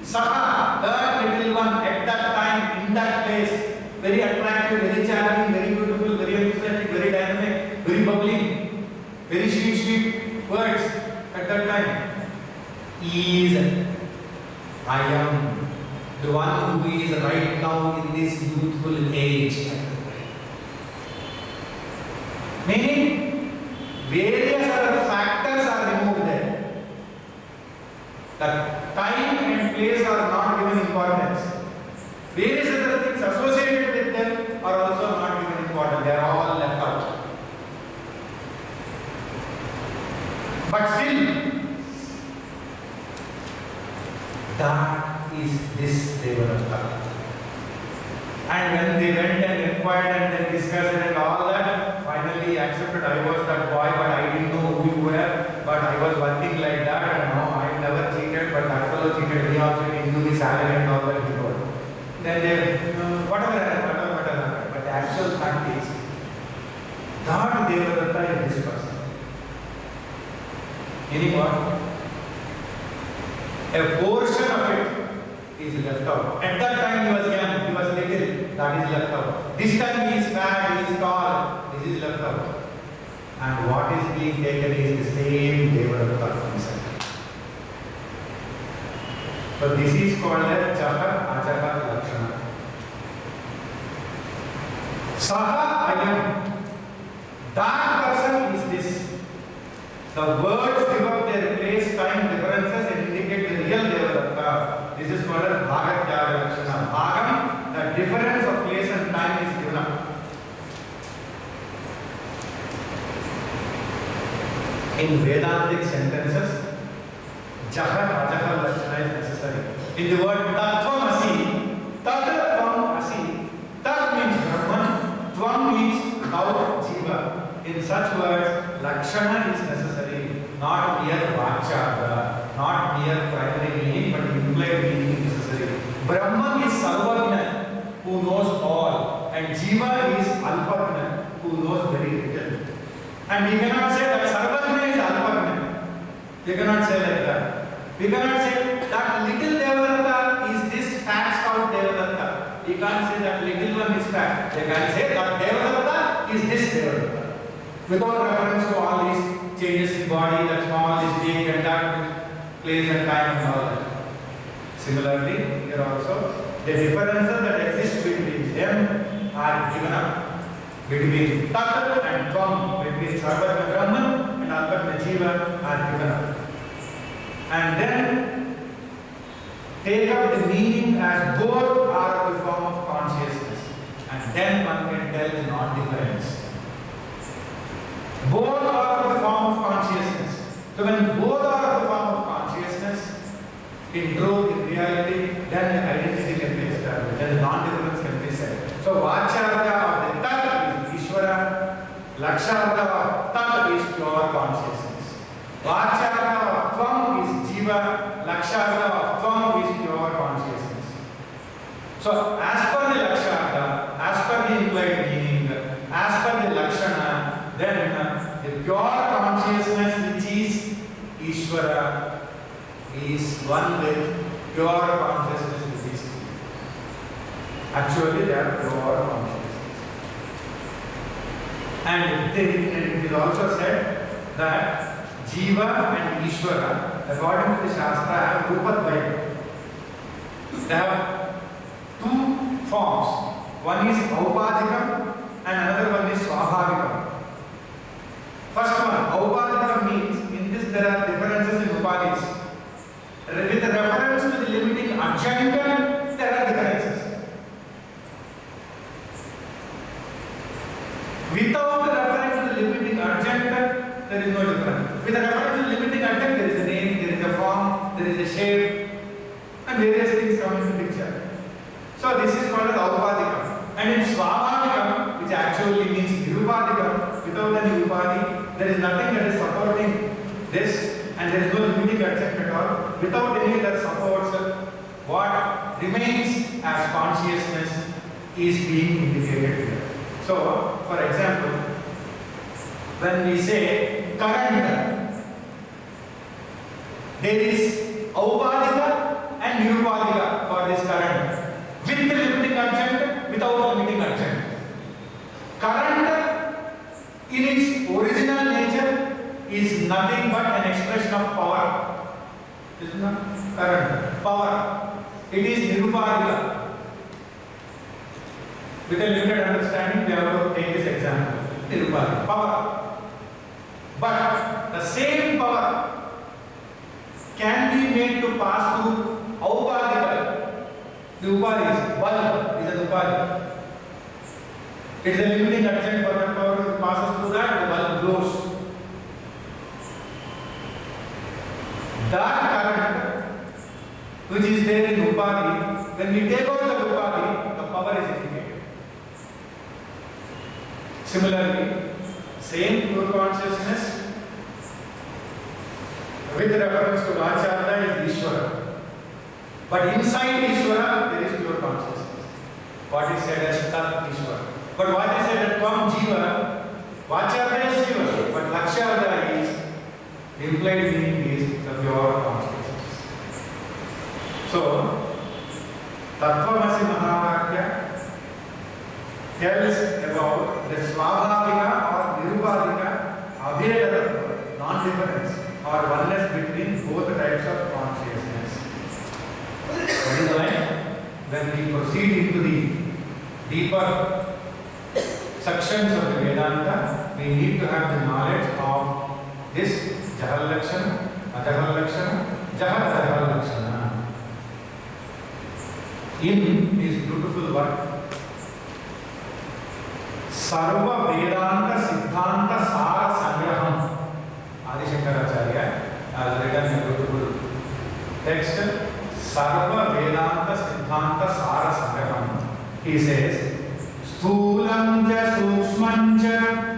Saha, that little one at that time, in that place, very attractive, very charming, very beautiful, very enthusiastic, very dynamic, very bubbly, very sweet words at that time. Is I am the one who is right now in this youthful age. Meaning, various other factors are removed there. The time and place are not given importance. Various other things associated with them are also not given importance. They are all left out. But still, that is this Devadatta. And when they went and inquired and then discussed it and all that, finally accepted I was that boy, but I didn't know who you were, but I was working like that and no, I never cheated, but that fellow cheated me also, he knew the salary and all that he told. Then they, whatever, but the actual fact is, that Devadatta is this person. Meaning what? A portion of it is left out. At that time he was young, he was little, that is left out. This time he is fat, he is tall, this is left out. And what is being taken is the same Devadatta himself. So this is called as Jaha Ajaha Lakshana. Saha Ayam. That person is this. The words give up their place, time differences and indicate the real Devadatta. This is called as Bhagatyaga In Vedantic sentences, Jaha Rajaha Lakshana is necessary. In the word Tattvamasi, Tattvamasi, Tat means Brahman, Tvam means thou, Jiva. In such words, Lakshana is necessary, not mere Vachyartha, not mere primary meaning, but implied meaning is necessary. Brahman is Sarvajna, who knows all, and Jiva is Alpajna, who knows very little. And we cannot say that Sarvajna is Alpajna. We cannot say like that. We cannot say that little Devadatta is this fat scout Devadatta. We can't say that little one is fat. They can say that Devadatta is this Devadatta. Without reference to all these changes in body, that small, this big, and that place and time and all that. Similarly, here also, the differences that exist between them are given up. Between Tat and Tvam, between Sarvajna Brahman and Alpajna Jiva are given up. And then take up the meaning as both are the form of consciousness. And then one can tell the non-difference. Both are the form of consciousness. So when both are the form of consciousness, in truth, in reality, then the identity can be established, then the non-difference can be said. So Vachyartha of the Tat is Ishvara, Lakshartha of Tat is pure consciousness. Vachyartha of Tvam is Jiva, Lakshartha of Tvam is pure consciousness. So as per the Lakshartha, as per the implied meaning, as per the Lakshana, then the pure consciousness which is Ishvara is one with pure consciousness which is Jiva. Actually they are pure consciousness. And it is also said that Jiva and Ishvara, according to the Shastra, have Rupadvaya. They have two forms. One is Aupadikam and another one is Swabhavikam. First one, Aupadikam means in this there are differences in Upadis. With reference to the limiting adjunct, there are differences. Without the reference to the limiting adjunct, there is no difference. With the reference to the limiting adjunct, there is a name, there is a form, there is a shape, and various things come into the picture. So this is called as Aupadikam. And in Swabhavikam, which actually means Nirupadikam, without any Upadi, there is nothing that is supporting this, and there is no limiting adjunct at all. Without any that supports what remains as consciousness is being indicated here. So, for example, when we say current, there is Aupadika and Nirupadika for this current. With the limiting adjunct, without the limiting adjunct. Current in its original nature is nothing but an expression of power. Is not current, power. It is Nirupadika. With a limited understanding, we have to take this example. Nirupadika, power. But the same power can be made to pass through Aupadika. The Upadi is bulb, is an Upadi. It is a limiting adjunct for that power to passes through that, the bulb glows. That current which is there in Upadi, when we take out the Upadi, the power is indicated. Similarly, same pure consciousness with reference to Vachyartha is Ishvara. But inside Ishvara, there is pure consciousness. What is said as Tat Ishvara. But what is said as Tvam Jiva, Vachyartha is Jiva, but Lakshartha is, the implied meaning is the pure consciousness. So, Tattvamasi Mahavakya tells about the Swabhavika or Nirupadika Abheda, non-difference or oneness between both types of consciousness. That is why when we proceed into the deeper sections of the Vedanta, we need to have the knowledge of this Jahal Lakshana, Ajahal Lakshana, Jahat Ajahal Lakshana. In his beautiful work, Sarva Vedanta Siddhanta Sara Sangraham, Adi Sarva Vedanta Siddhanta Sara Sangraham. He says, Sthulam ja Sukshman ja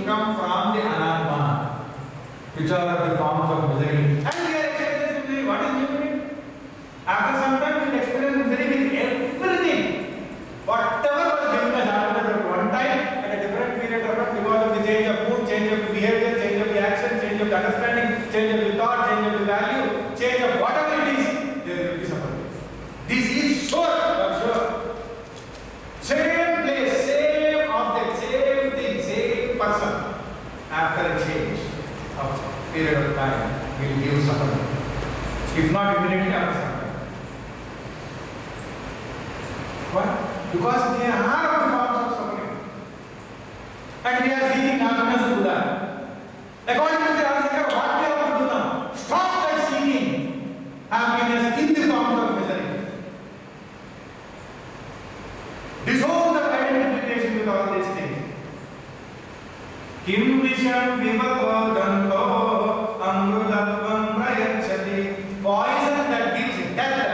come from the Anatma, which are the forms of misery. And we are experiencing misery. What is misery? After some time, we will experience misery with everything. Whatever was giving us happiness at one time, at a different period of time, because of the change of mood, change of behavior, change of the action, change of the understanding, change of the thought, change of the value, change of whatever it is, there will be suffering. This is sure, for sure. Same place, same object, same thing, same person. After a change of period of time, will give suffering. If not immediately after some time. Why? Because they are the forms of suffering. And we are seeking happiness in Buddha. According to the Asaka, what we have to do now? Stop that seeking happiness in the forms of misery. Disown the identification with all these things. Kim visham vivakodanto amrutatvam prayachati. Poison that gives death.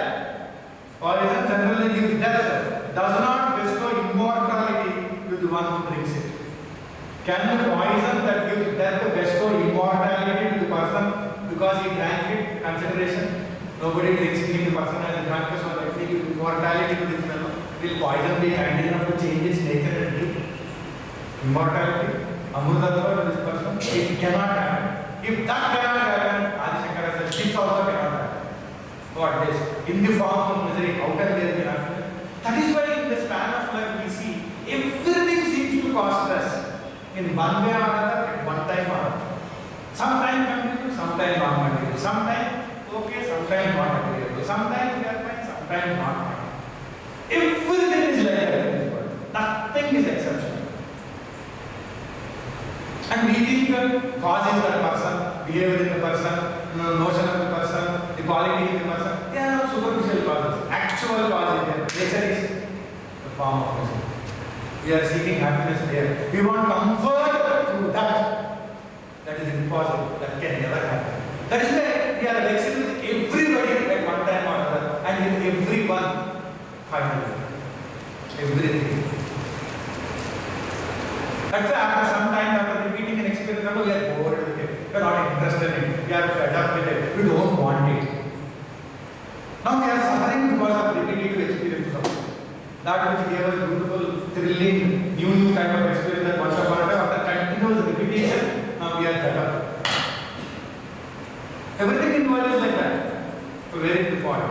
Poison generally gives death. Does not bestow immortality with the one who drinks it. Can the poison that gives death bestow immortality to the person because he drank it? Consideration. Nobody drinks it, the person has drunk it, so that he gives immortality to this fellow. Will poison be kind enough to change its nature and give immortality? Amrutatva to this person? It cannot happen. If that cannot happen, Adi Shankara says, this also cannot happen. What is? In the form of misery, how can there be happiness? That is why in the span of life we see everything seems to cost us. In one way or another, at one time or another. Sometimes material, sometimes non-material. Sometimes okay, sometimes not material. Sometimes we are fine, sometimes not fine. Everything is like that in this world. Nothing is exceptional. And we think the cause is that person, behavior in the person, notion of the person, the quality in the person. They are not superficial causes. Actual cause is there. Nature is the form of misery. We are seeking happiness there. We want comfort through that. That is impossible. That can never happen. That is why we are vexed with everybody at one time or another, and with everyone finally. Everything. That's why after some time, after repeating an experience, we are bored with it. We are not interested in it. We are fed up with it. We don't want it. Now we are suffering because of repetitive experiences of it. That which gave us beautiful, thrilling, new kind of experience that once upon a time, after continuous repetition, now we are fed up. Everything in the world is like that. So where is the fault?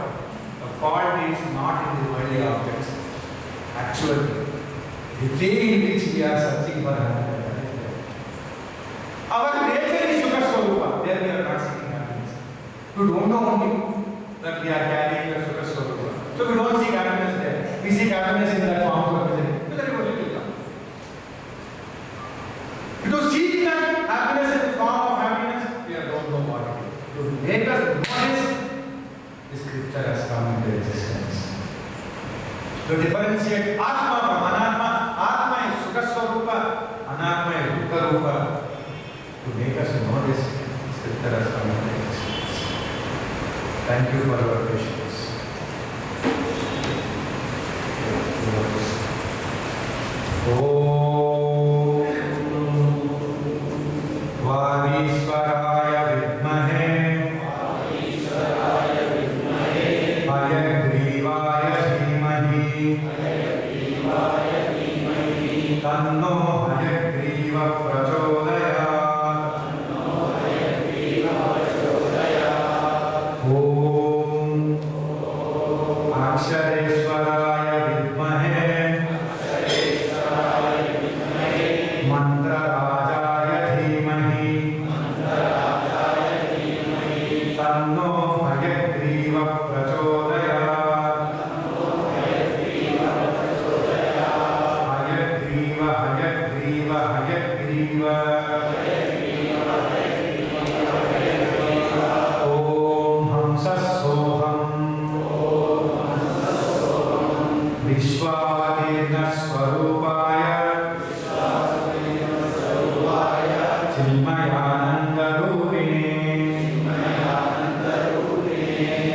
The fault is not in the worldly objects. Actually, the way in which we are searching for happiness. Our nature is Sukha Swarupa. There we are not seeking happiness. You don't know only that we are carrying the Sukha Swarupa. So we don't seek happiness there. We seek happiness in that form of misery. Misery only will come. To seek that happiness in the form of happiness, we don't know what it is. To make us notice, the scripture has come into existence. To differentiate Atma from Anatma. Atma is Sukha Swarupa, Anatma is Dukkha Rupa. To make us notice, scripture has come into existence. Thank you for your patience. Om Vagishvaraya Vidmahe Hayagreevaya Dhimahi Tanno Hayagreeva Prachodayat. Om Akshareshwaraya Vidmahe Mantrarajaya Dhimahi Tanno Hayagreeva Prachodayat. Hayagreeva, Hayagreeva, Hayagreeva. Om Hamsasoham Vishwatirna Swarupaya Chinmayananda Rupine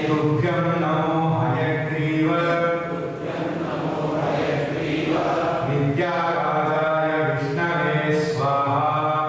Tubhyam Namo Hayagreeva Vidyarajaya Vishnave Swaha.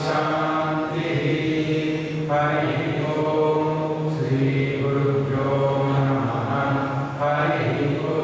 शांति हरि ओम श्री गुरुभ्यो नमः हरि ओम